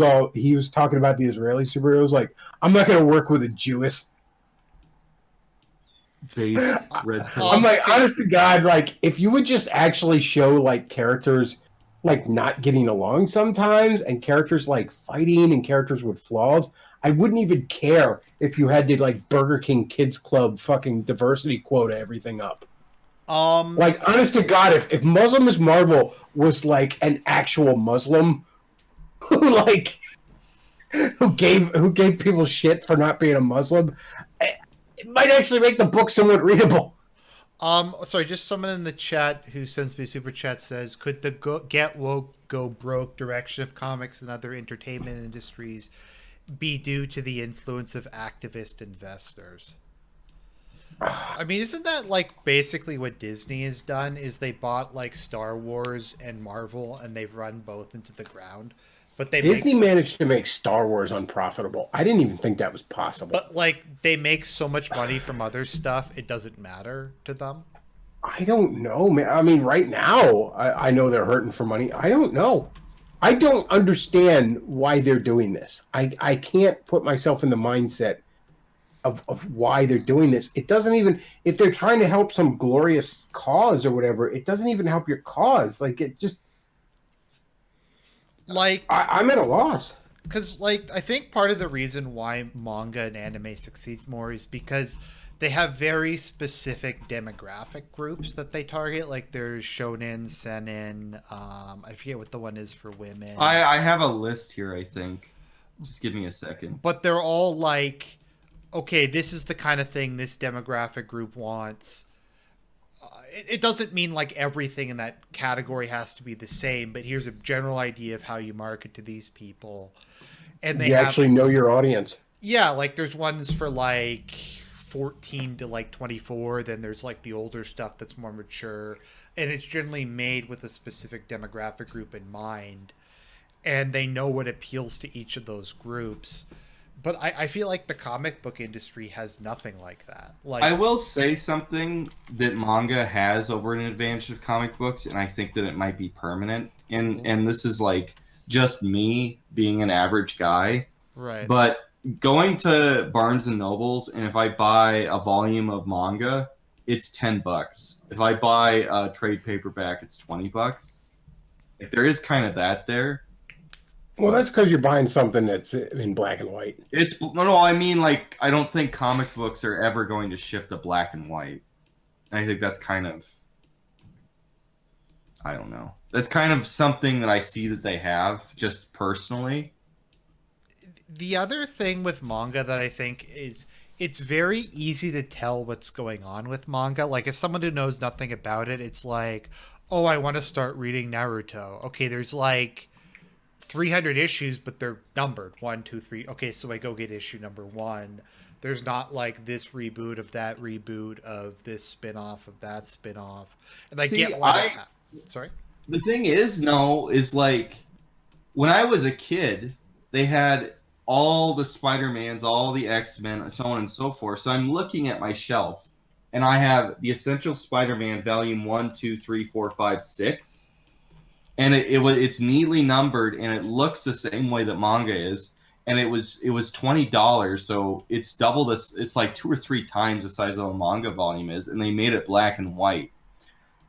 Speaker 2: talking about the Israeli superheroes, like, I'm not gonna work with a Jewish
Speaker 3: Base red pill.
Speaker 2: I'm like, honest to God, like, if you would just actually show, like, characters, like, not getting along sometimes, and characters, like, fighting, and characters with flaws, I wouldn't even care if you had to, like, Burger King Kids Club fucking diversity quota everything up. Like, honest to God, if Muslim Miss Marvel was, like, an actual Muslim who gave people shit for not being a Muslim, it might actually make the book somewhat readable.
Speaker 1: Sorry, just someone in the chat who sends me a super chat says, could the get woke, go broke direction of comics and other entertainment industries be due to the influence of activist investors? I mean, isn't that like basically what Disney has done? Is they bought like Star Wars and Marvel and they've run both into the ground? But
Speaker 2: Disney managed to make Star Wars unprofitable. I didn't even think that was possible.
Speaker 1: But like they make so much money from other stuff, it doesn't matter to them.
Speaker 2: I don't know, man. I mean, right now, I know they're hurting for money. I don't know. I don't understand why they're doing this. I can't put myself in the mindset of why they're doing this. It doesn't even, if they're trying to help some glorious cause or whatever, it doesn't even help your cause. Like, it just...
Speaker 1: Like,
Speaker 2: I'm at a loss.
Speaker 1: Because, like, I think part of the reason why manga and anime succeeds more is because they have very specific demographic groups that they target. Like, there's shonen, seinen, I forget what the one is for women.
Speaker 3: I have a list here, I think. Just give me a second.
Speaker 1: But they're all like, okay, this is the kind of thing this demographic group wants. It doesn't mean like everything in that category has to be the same, but here's a general idea of how you market to these people. And they
Speaker 2: actually know your audience.
Speaker 1: Yeah, like there's ones for like 14 to like 24, then there's like the older stuff that's more mature, and it's generally made with a specific demographic group in mind, and they know what appeals to each of those groups. But I feel like the comic book industry has nothing like that. Like,
Speaker 3: I will say something that manga has over an advantage of comic books, and I think that it might be permanent. And this is like just me being an average guy.
Speaker 1: Right.
Speaker 3: But going to Barnes and Nobles, and if I buy a volume of manga, it's $10. If I buy a trade paperback, it's $20. Like, there is kind of that there.
Speaker 2: Well, that's because you're buying something that's in black and white.
Speaker 3: No, I mean, like, I don't think comic books are ever going to shift to black and white. And I think that's kind of, I don't know. That's kind of something that I see that they have, just personally.
Speaker 1: The other thing with manga that I think is it's very easy to tell what's going on with manga. Like, as someone who knows nothing about it, it's like, oh, I want to start reading Naruto. Okay, there's like 300 issues, but they're numbered 1, 2, 3. Okay, so I go get issue number 1. There's not like this reboot of that reboot of this spin-off of that spin-off, and I get why. Sorry.
Speaker 3: The thing is, like, when I was a kid, they had all the Spider-Mans, all the X-Men, so on and so forth. So I'm looking at my shelf, and I have the Essential Spider-Man Volume 1, 2, 3, 4, 5, 6. And it's neatly numbered, and it looks the same way that manga is. And it was $20, so it's double this. It's like 2 or 3 times the size of a manga volume is, and they made it black and white.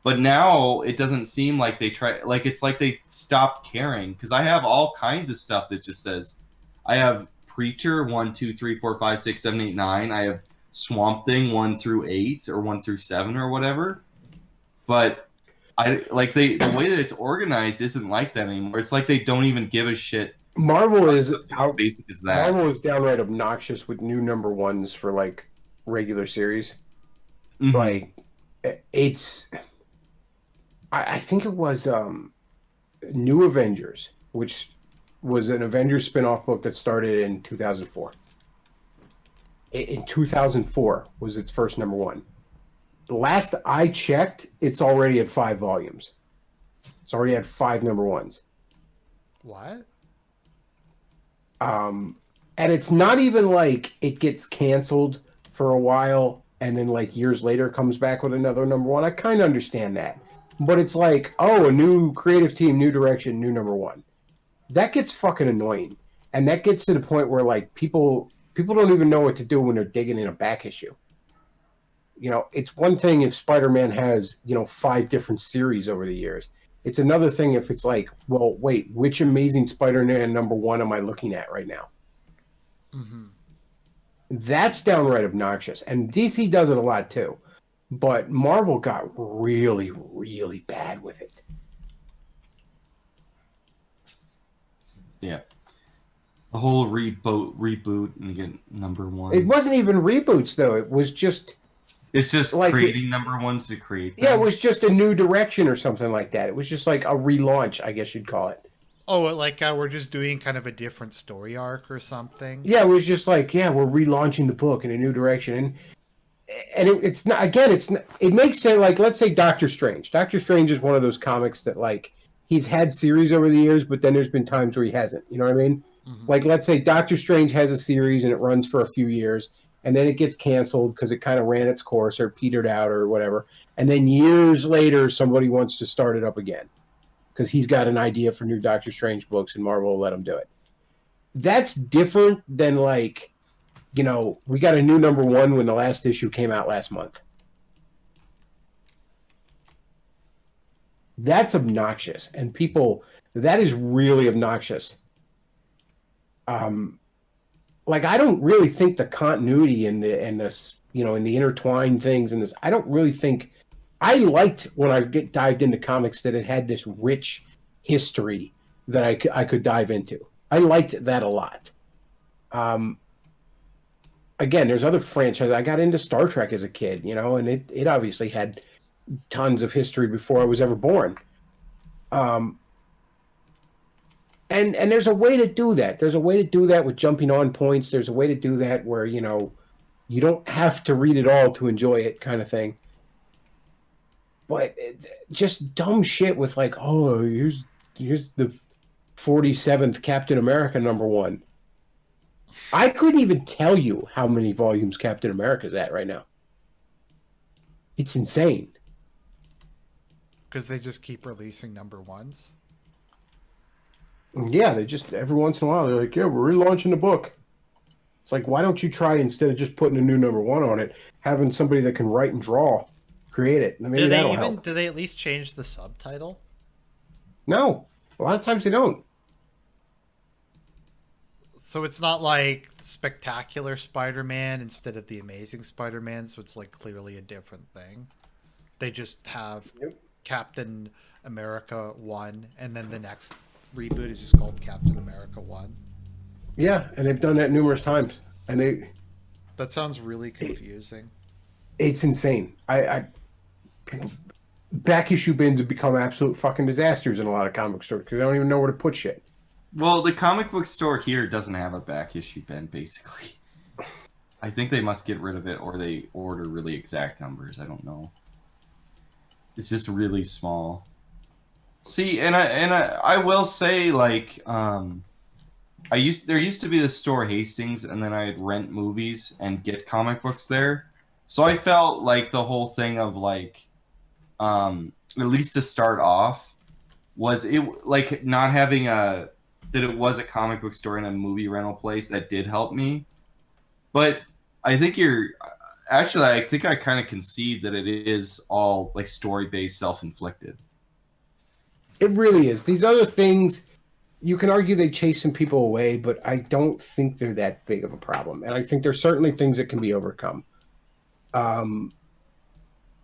Speaker 3: But now it doesn't seem like they try. Like, it's like they stopped caring, because I have all kinds of stuff that just says, I have Preacher 1, 2, 3, 4, 5, 6, 7, 8, 9. I have Swamp Thing 1 through 8 or 1 through 7 or whatever. But I like the way that it's organized isn't like that anymore. It's like they don't even give a shit.
Speaker 2: Marvel is
Speaker 3: As basic as that.
Speaker 2: Marvel is downright obnoxious with new number ones for like regular series.
Speaker 3: Mhm.
Speaker 2: Like it's, I think it was New Avengers, which was an Avengers spin-off book that started in 2004. In 2004 was its first number one. The last I checked, it's already at 5 volumes. It's already had 5 number ones.
Speaker 1: What?
Speaker 2: And it's not even like it gets canceled for a while and then like years later comes back with another number one. I kind of understand that. But it's like, oh, a new creative team, new direction, new number one. That gets fucking annoying. And that gets to the point where like people don't even know what to do when they're digging in a back issue. You know, it's one thing if Spider-Man has, 5 different series over the years. It's another thing if it's like, well, wait, which Amazing Spider-Man number one am I looking at right now?
Speaker 1: Mm-hmm.
Speaker 2: That's downright obnoxious. And DC does it a lot too. But Marvel got really, really bad with it.
Speaker 3: Yeah. The whole reboot and get number one.
Speaker 2: It wasn't even reboots though. It was just
Speaker 3: It's just
Speaker 2: like
Speaker 3: creating number ones to create them.
Speaker 2: Yeah, it was just a new direction or something like that. It was just like a relaunch, I guess you'd call it.
Speaker 1: Oh, like we're just doing kind of a different story arc or something?
Speaker 2: Yeah, it was just like, yeah, we're relaunching the book in a new direction. And it's not, again, it's not, it makes sense. Like, let's say Doctor Strange. Doctor Strange is one of those comics that, like, he's had series over the years, but then there's been times where he hasn't. You know what I mean?
Speaker 1: Mm-hmm.
Speaker 2: Like, let's say Doctor Strange has a series and it runs for a few years, and then it gets canceled because it kind of ran its course or petered out or whatever. And then years later, somebody wants to start it up again because he's got an idea for new Doctor Strange books and Marvel will let him do it. That's different than, like, we got a new number one when the last issue came out last month. That's obnoxious. And that is really obnoxious. Like, I don't really think the continuity and the intertwined things and this, I don't really think, I liked when I dived into comics that it had this rich history that I could dive into. I liked that a lot. Again, there's other franchises. I got into Star Trek as a kid, and it obviously had tons of history before I was ever born. And there's a way to do that. There's a way to do that with jumping on points. There's a way to do that where, you don't have to read it all to enjoy it kind of thing. But just dumb shit with like, oh, here's the 47th Captain America number one. I couldn't even tell you how many volumes Captain America's at right now. It's insane.
Speaker 1: Because they just keep releasing number ones?
Speaker 2: Yeah, they just, every once in a while, they're like, yeah, we're relaunching the book. It's like, why don't you try, instead of just putting a new number one on it, having somebody that can write and draw, create it. Maybe that'll help.
Speaker 1: Do they at least change the subtitle?
Speaker 2: No. A lot of times they don't.
Speaker 1: So it's not like Spectacular Spider-Man instead of the Amazing Spider-Man, so it's like clearly a different thing. They just have Captain America 1, and then the next reboot is just called Captain America 1.
Speaker 2: Yeah, and they've done that numerous times. And
Speaker 1: that sounds really confusing.
Speaker 2: It's insane. Back issue bins have become absolute fucking disasters in a lot of comic stores because they don't even know where to put shit.
Speaker 3: Well, the comic book store here doesn't have a back issue bin, basically. I think they must get rid of it, or they order really exact numbers. I don't know. It's just really small. See, and I will say, like, there used to be this store Hastings, and then I'd rent movies and get comic books there. So I felt like the whole thing of like, at least to start off, was it like not having that it was a comic book store and a movie rental place that did help me. But I think I think I kind of concede that it is all like story-based, self-inflicted.
Speaker 2: It really is. These other things, you can argue they chase some people away, but I don't think they're that big of a problem. And I think there's certainly things that can be overcome.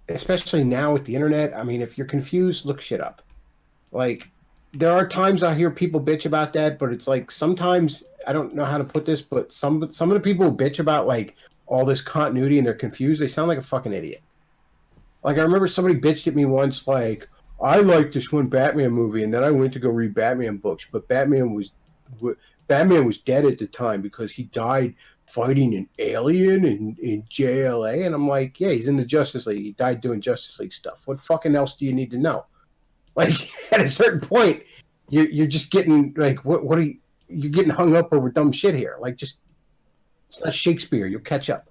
Speaker 2: Especially now with the internet. I mean, if you're confused, look shit up. Like, there are times I hear people bitch about that, but it's like sometimes I don't know how to put this, but some of the people who bitch about like all this continuity and they're confused, they sound like a fucking idiot. Like, I remember somebody bitched at me once, like, I liked this one Batman movie, and then I went to go read Batman books, but Batman was dead at the time because he died fighting an alien in JLA. And I'm like, yeah, he's in the Justice League. He died doing Justice League stuff. What fucking else do you need to know? Like, at a certain point, you're just getting like, what are you're getting hung up over dumb shit here? Like, just, it's not Shakespeare. You'll catch up.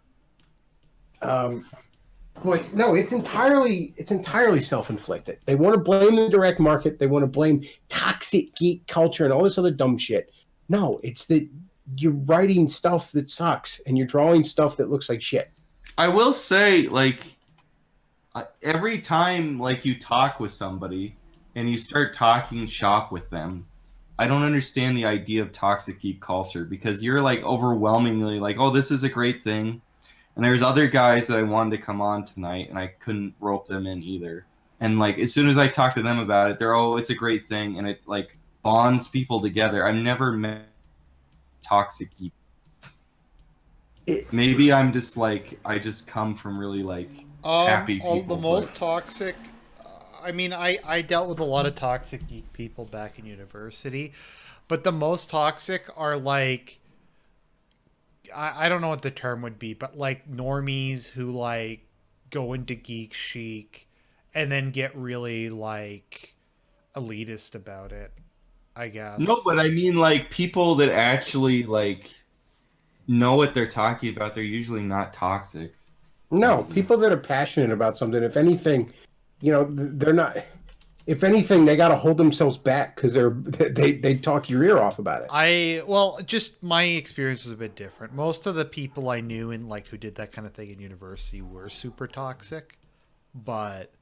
Speaker 2: But no, it's entirely self-inflicted. They want to blame the direct market. They want to blame toxic geek culture and all this other dumb shit. No, it's that you're writing stuff that sucks and you're drawing stuff that looks like shit.
Speaker 3: I will say, like, every time like you talk with somebody and you start talking shop with them, I don't understand the idea of toxic geek culture, because you're like overwhelmingly like, oh, this is a great thing. And there's other guys that I wanted to come on tonight, and I couldn't rope them in either. And like, as soon as I talk to them about it, they're, oh, it's a great thing, and it like bonds people together. I've never met toxic geek. Maybe I'm just like, I just come from really like happy people.
Speaker 1: The most toxic. I mean, I dealt with a lot of toxic geek people back in university, but the most toxic are like, I don't know what the term would be, but like normies who like go into geek chic and then get really like elitist about it, I guess.
Speaker 3: No, but I mean like people that actually like know what they're talking about. They're usually not toxic.
Speaker 2: No, people that are passionate about something, if anything, you know, they're not. If anything, they got to hold themselves back because they talk your ear off about it.
Speaker 1: Well, just my experience was a bit different. Most of the people I knew and like who did that kind of thing in university were super toxic, but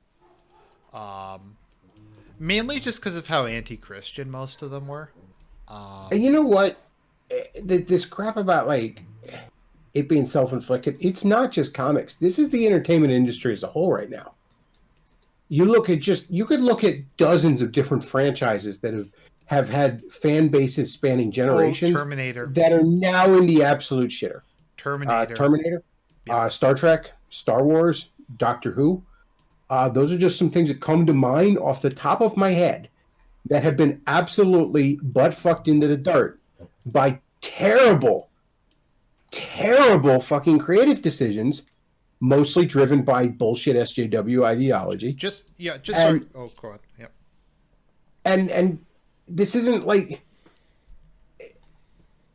Speaker 1: mainly just because of how anti-Christian most of them were.
Speaker 2: And you know what? This crap about like it being self-inflicted, it's not just comics. This is the entertainment industry as a whole right now. You could look at dozens of different franchises that have had fan bases spanning generations.
Speaker 1: Terminator.
Speaker 2: That are now in the absolute shitter.
Speaker 1: Terminator.
Speaker 2: Yep. Star Trek, Star Wars, Doctor Who. Those are just some things that come to mind off the top of my head that have been absolutely butt-fucked into the dirt by terrible fucking creative decisions, mostly driven by bullshit SJW ideology.
Speaker 1: Go on. Yep.
Speaker 2: And this isn't like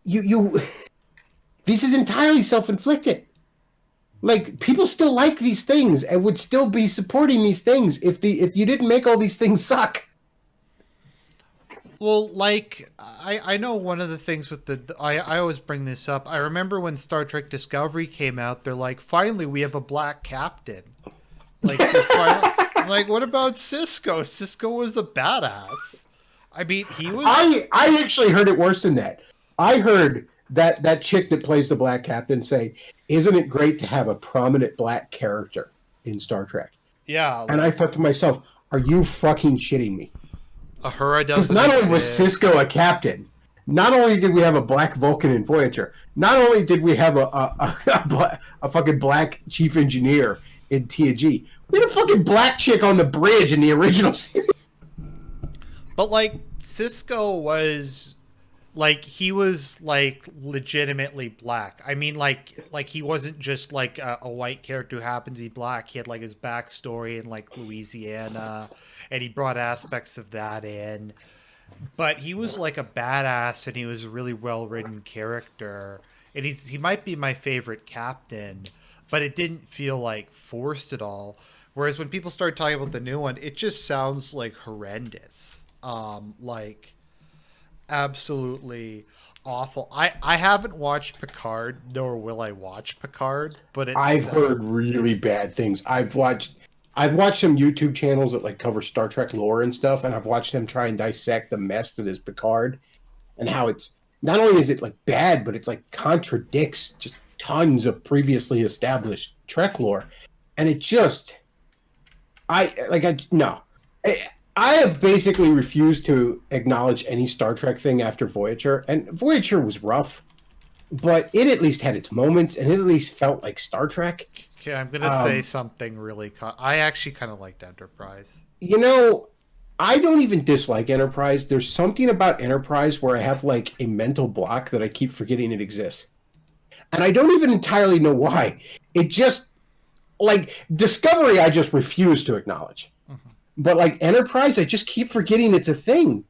Speaker 2: you this is entirely self-inflicted. Like, people still like these things and would still be supporting these things if you didn't make all these things suck.
Speaker 1: Well, like, I know one of the things with I always bring this up. I remember when Star Trek Discovery came out, they're like, finally, we have a black captain. Like, I'm like, what about Cisco? Cisco was a badass. I mean, he was...
Speaker 2: I actually heard it worse than that. I heard that chick that plays the black captain say, isn't it great to have a prominent black character in Star Trek?
Speaker 1: Yeah.
Speaker 2: And I thought to myself, are you fucking shitting me?
Speaker 1: Uhura doesn't
Speaker 2: Because not only was Cisco a captain, not only did we have a black Vulcan in Voyager, not only did we have a fucking black chief engineer in TNG, we had a fucking black chick on the bridge in the original series.
Speaker 1: But, like, Cisco was... Like, he was, like, legitimately black. I mean, like he wasn't just, like, a white character who happened to be black. He had, like, his backstory in, like, Louisiana, and he brought aspects of that in. But he was, like, a badass, and he was a really well-written character. And he might be my favorite captain, but it didn't feel, like, forced at all. Whereas when people start talking about the new one, it just sounds, like, horrendous. Like... absolutely awful. I haven't watched Picard, nor will I watch Picard, but I've
Speaker 2: heard really bad things. I've watched some YouTube channels that like cover Star Trek lore and stuff, and I've watched them try and dissect the mess that is Picard, and how it's not only is it like bad, but it's like contradicts just tons of previously established Trek lore, and it just no. I have basically refused to acknowledge any Star Trek thing after Voyager, and Voyager was rough, but it at least had its moments, and it at least felt like Star Trek.
Speaker 1: Okay, I'm going to say something really... I actually kind of liked Enterprise.
Speaker 2: You know, I don't even dislike Enterprise. There's something about Enterprise where I have like a mental block that I keep forgetting it exists. And I don't even entirely know why. It just, like, Discovery I just refuse to acknowledge. Mm-hmm. But like Enterprise, I just keep forgetting it's a thing.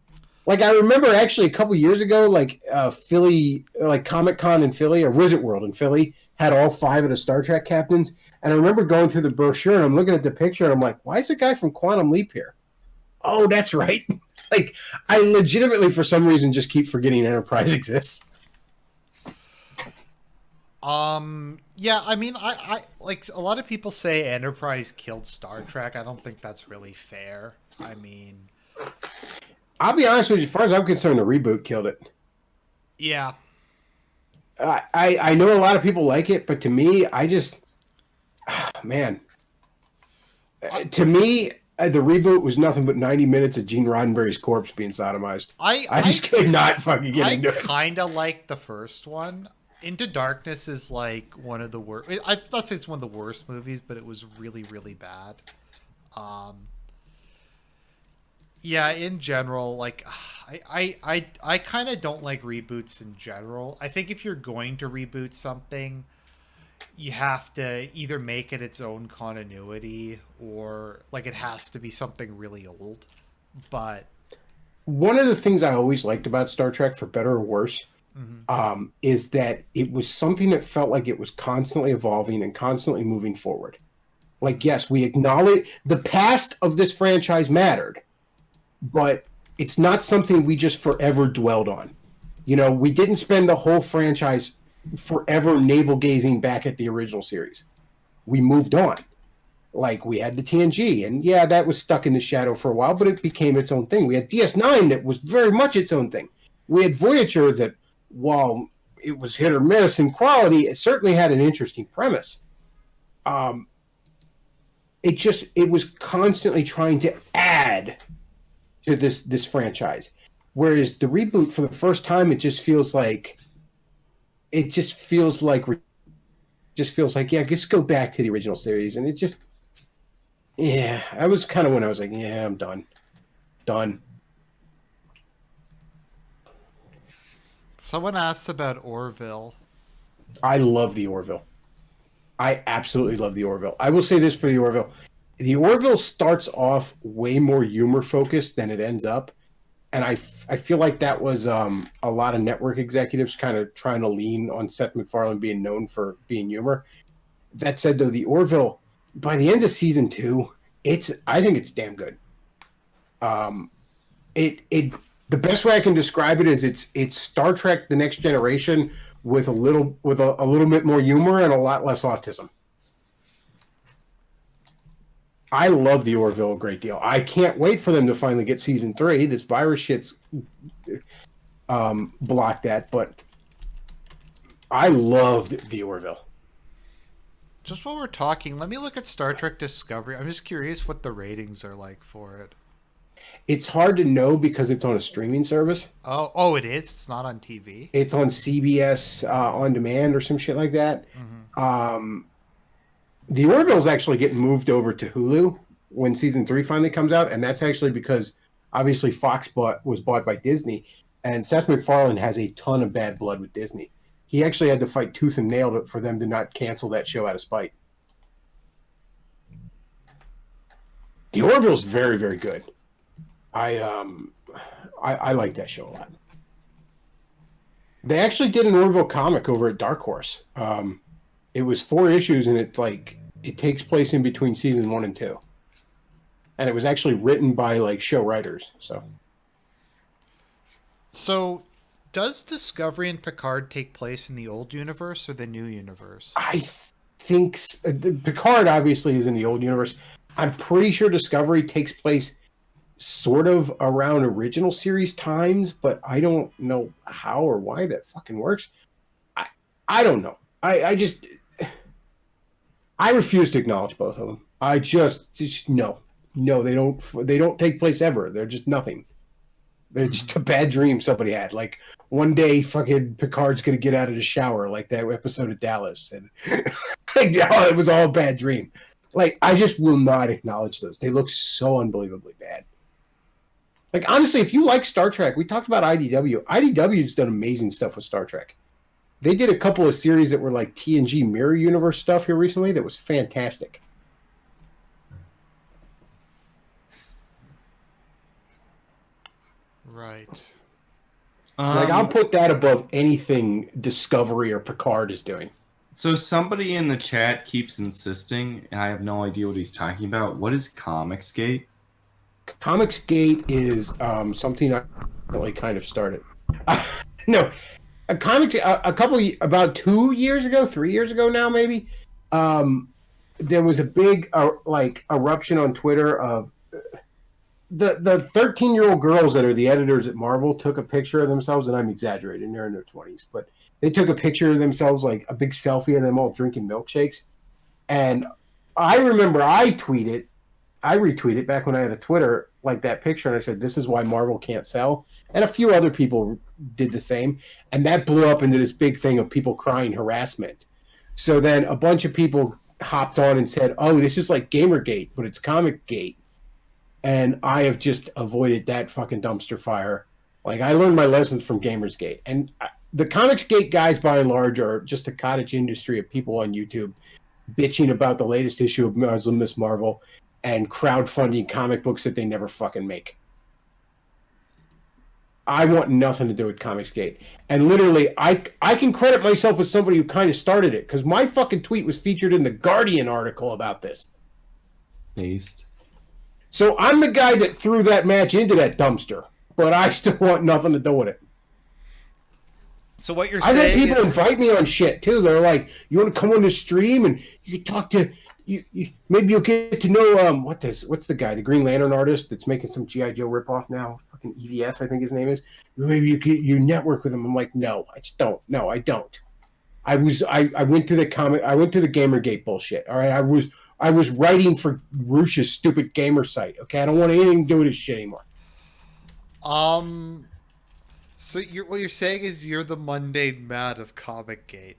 Speaker 2: Like, I remember actually a couple years ago, like Philly, like Comic-Con in Philly, or Wizard World in Philly, had all 5 of the Star Trek captains. And I remember going through the brochure, and I'm looking at the picture, and I'm like, why is the guy from Quantum Leap here? Oh, that's right. Like, I legitimately, for some reason, just keep forgetting Enterprise exists.
Speaker 1: Yeah, I mean, I like, a lot of people say Enterprise killed Star Trek. I don't think that's really fair. I mean...
Speaker 2: I'll be honest with you, as far as I'm concerned, the reboot killed it.
Speaker 1: Yeah.
Speaker 2: I know a lot of people like it, but to me, I just... man. To me, the reboot was nothing but 90 minutes of Gene Roddenberry's corpse being sodomized. I just could not fucking get into it.
Speaker 1: I kind of like the first one. Into Darkness is like one of the worst... I'd not say it's one of the worst movies, but it was really, really bad. Yeah, in general, like, I kind of don't like reboots in general. I think if you're going to reboot something, you have to either make it its own continuity, or like it has to be something really old. But
Speaker 2: one of the things I always liked about Star Trek, for better or worse, is that it was something that felt like it was constantly evolving and constantly moving forward. Like, yes, we acknowledge the past of this franchise mattered, but it's not something we just forever dwelled on. You know, we didn't spend the whole franchise forever navel-gazing back at the original series. We moved on. Like, we had the TNG, and yeah, that was stuck in the shadow for a while, but it became its own thing. We had DS9 that was very much its own thing. We had Voyager that, while it was hit or miss in quality, it certainly had an interesting premise. It was constantly trying to add to this franchise. Whereas the reboot, for the first time, it just feels like, yeah, let's go back to the original series. And it just, yeah, I was kind of when I was like, yeah, I'm done.
Speaker 1: Someone asked about Orville.
Speaker 2: I love the Orville. I absolutely love the Orville. I will say this for the Orville. The Orville starts off way more humor focused than it ends up. And I feel like that was a lot of network executives kind of trying to lean on Seth MacFarlane being known for being humor. That said, though, the Orville, by the end of season 2, I think it's damn good. The best way I can describe it is it's Star Trek: The Next Generation with a little bit more humor and a lot less autism. I love the Orville a great deal. I can't wait for them to finally get season 3. This virus shit's blocked that, but I loved the Orville.
Speaker 1: Just while we're talking, let me look at Star Trek Discovery. I'm just curious what the ratings are like for it.
Speaker 2: It's hard to know because it's on a streaming service.
Speaker 1: Oh, it is? It's not on TV?
Speaker 2: It's on CBS On Demand or some shit like that. Mm-hmm. The Orville's actually getting moved over to Hulu when season 3 finally comes out, and that's actually because obviously Fox was bought by Disney, and Seth MacFarlane has a ton of bad blood with Disney. He actually had to fight tooth and nail for them to not cancel that show out of spite. The Orville's very, very good. I like that show a lot. They actually did an Orville comic over at Dark Horse. It was 4 issues, and it takes place in between season 1 and 2. And it was actually written by show writers.
Speaker 1: So does Discovery and Picard take place in the old universe or the new universe?
Speaker 2: I think Picard obviously is in the old universe. I'm pretty sure Discovery takes place sort of around original series times, but I don't know how or why that fucking works. I don't know. I just I refuse to acknowledge both of them. I just no. No, they don't take place ever. They're just nothing. They're just a bad dream somebody had. Like one day fucking Picard's gonna get out of the shower like that episode of Dallas, and like it was all a bad dream. Like I just will not acknowledge those. They look so unbelievably bad. Like honestly, if you like Star Trek, we talked about IDW. IDW's done amazing stuff with Star Trek. They did a couple of series that were like TNG Mirror Universe stuff here recently that was fantastic.
Speaker 1: Right.
Speaker 2: Like I'll put that above anything Discovery or Picard is doing.
Speaker 3: So somebody in the chat keeps insisting, and I have no idea what he's talking about. What is Comicsgate?
Speaker 2: Comicsgate is something I really kind of started. No, a comics about 2 years ago, 3 years ago now maybe. There was a big like eruption on Twitter of the 13-year-old girls that are the editors at Marvel took a picture of themselves, and I'm exaggerating, they're in their 20s, but they took a picture of themselves, like a big selfie of them all drinking milkshakes. And I remember I retweeted back when I had a Twitter, like that picture, and I said, this is why Marvel can't sell. And a few other people did the same. And that blew up into this big thing of people crying harassment. So then a bunch of people hopped on and said, oh, this is like Gamergate, but it's Comic-Gate. And I have just avoided that fucking dumpster fire. Like, I learned my lessons from Gamersgate. And the Comicsgate guys, by and large, are just a cottage industry of people on YouTube bitching about the latest issue of Miss Marvel and crowdfunding comic books that they never fucking make. I want nothing to do with Comicsgate. And literally, I can credit myself as somebody who kind of started it, because my fucking tweet was featured in the Guardian article about this.
Speaker 3: Based.
Speaker 2: So I'm the guy that threw that match into that dumpster, but I still want nothing to do with it.
Speaker 1: So what you're
Speaker 2: I've
Speaker 1: saying
Speaker 2: had people
Speaker 1: is...
Speaker 2: invite me on shit too. They're like, "You want to come on the stream and you can talk to you maybe you'll get to know what's the guy, the Green Lantern artist that's making some GI Joe ripoff now, fucking EVS I think his name is. Maybe you network with him." I'm like, no, I just don't. No, I don't. I went through the Gamergate bullshit. All right, I was writing for Roosh's stupid gamer site. Okay, I don't want anything to do with this shit anymore.
Speaker 1: So what you're saying is you're the mundane man of Comic-Gate.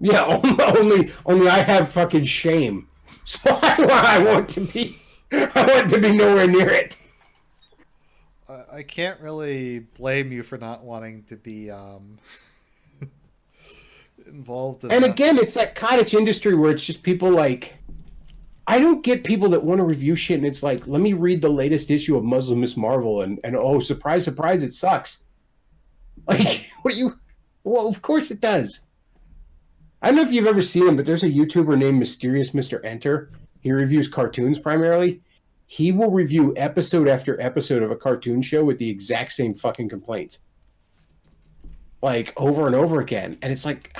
Speaker 2: Yeah, only I have fucking shame. So I want to be nowhere near it.
Speaker 1: I can't really blame you for not wanting to be involved in
Speaker 2: And
Speaker 1: that.
Speaker 2: again, it's that cottage industry where it's just people like, I don't get people that want to review shit and it's like, let me read the latest issue of Muslim Miss Marvel and oh, surprise, surprise, it sucks. Like, well, of course it does. I don't know if you've ever seen him, but there's a YouTuber named Mysterious Mr. Enter. He reviews cartoons primarily. He will review episode after episode of a cartoon show with the exact same fucking complaints. Like, over and over again. And it's like,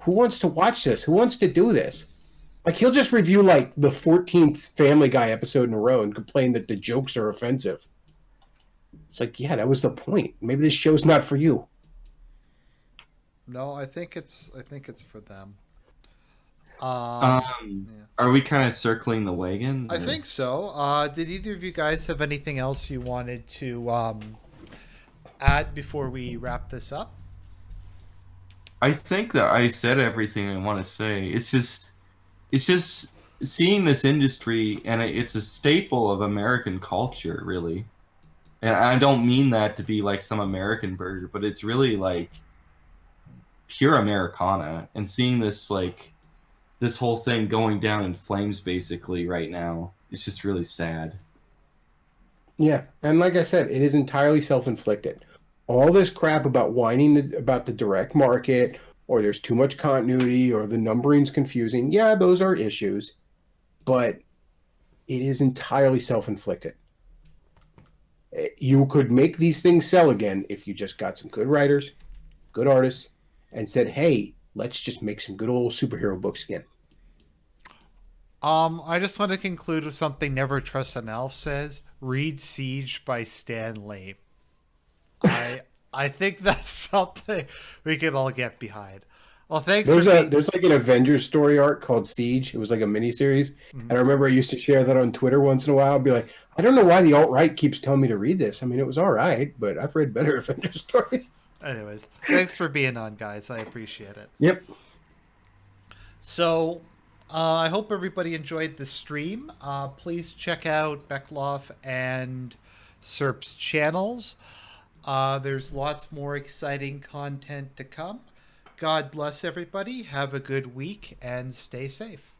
Speaker 2: who wants to watch this? Who wants to do this? Like, he'll just review, like, the 14th Family Guy episode in a row and complain that the jokes are offensive. It's like, yeah, that was the point. Maybe this show's not for you.
Speaker 1: No, I think it's for them.
Speaker 3: Are we kind of circling the wagon?
Speaker 1: I think so. Did either of you guys have anything else you wanted to add before we wrap this up?
Speaker 3: I think that I said everything I want to say. It's just seeing this industry, and it's a staple of American culture, really. And I don't mean that to be like some American burger, but it's really like pure Americana. And seeing this whole thing going down in flames basically right now, it's just really sad.
Speaker 2: Yeah, and like I said, it is entirely self-inflicted. All this crap about whining about the direct market, or there's too much continuity, or the numbering's confusing, yeah, those are issues, but it is entirely self-inflicted. You could make these things sell again if you just got some good writers, good artists, and said, hey, let's just make some good old superhero books again.
Speaker 1: I just want to conclude with something Never Trust an Elf says. Read Siege by Stan Lee. I I think that's something we can all get behind. Well, thanks for being.
Speaker 2: There's like an Avengers story arc called Siege. It was like a miniseries.
Speaker 1: Mhm.
Speaker 2: And I remember I used to share that on Twitter once in a while. I'd be like, I don't know why the alt-right keeps telling me to read this. I mean, it was all right, but I've read better Avengers stories.
Speaker 1: Anyways, thanks for being on, guys. I appreciate it.
Speaker 2: Yep.
Speaker 1: So, I hope everybody enjoyed the stream. Please check out Bechtloff and Serp's channels. There's lots more exciting content to come. God bless everybody. Have a good week and stay safe.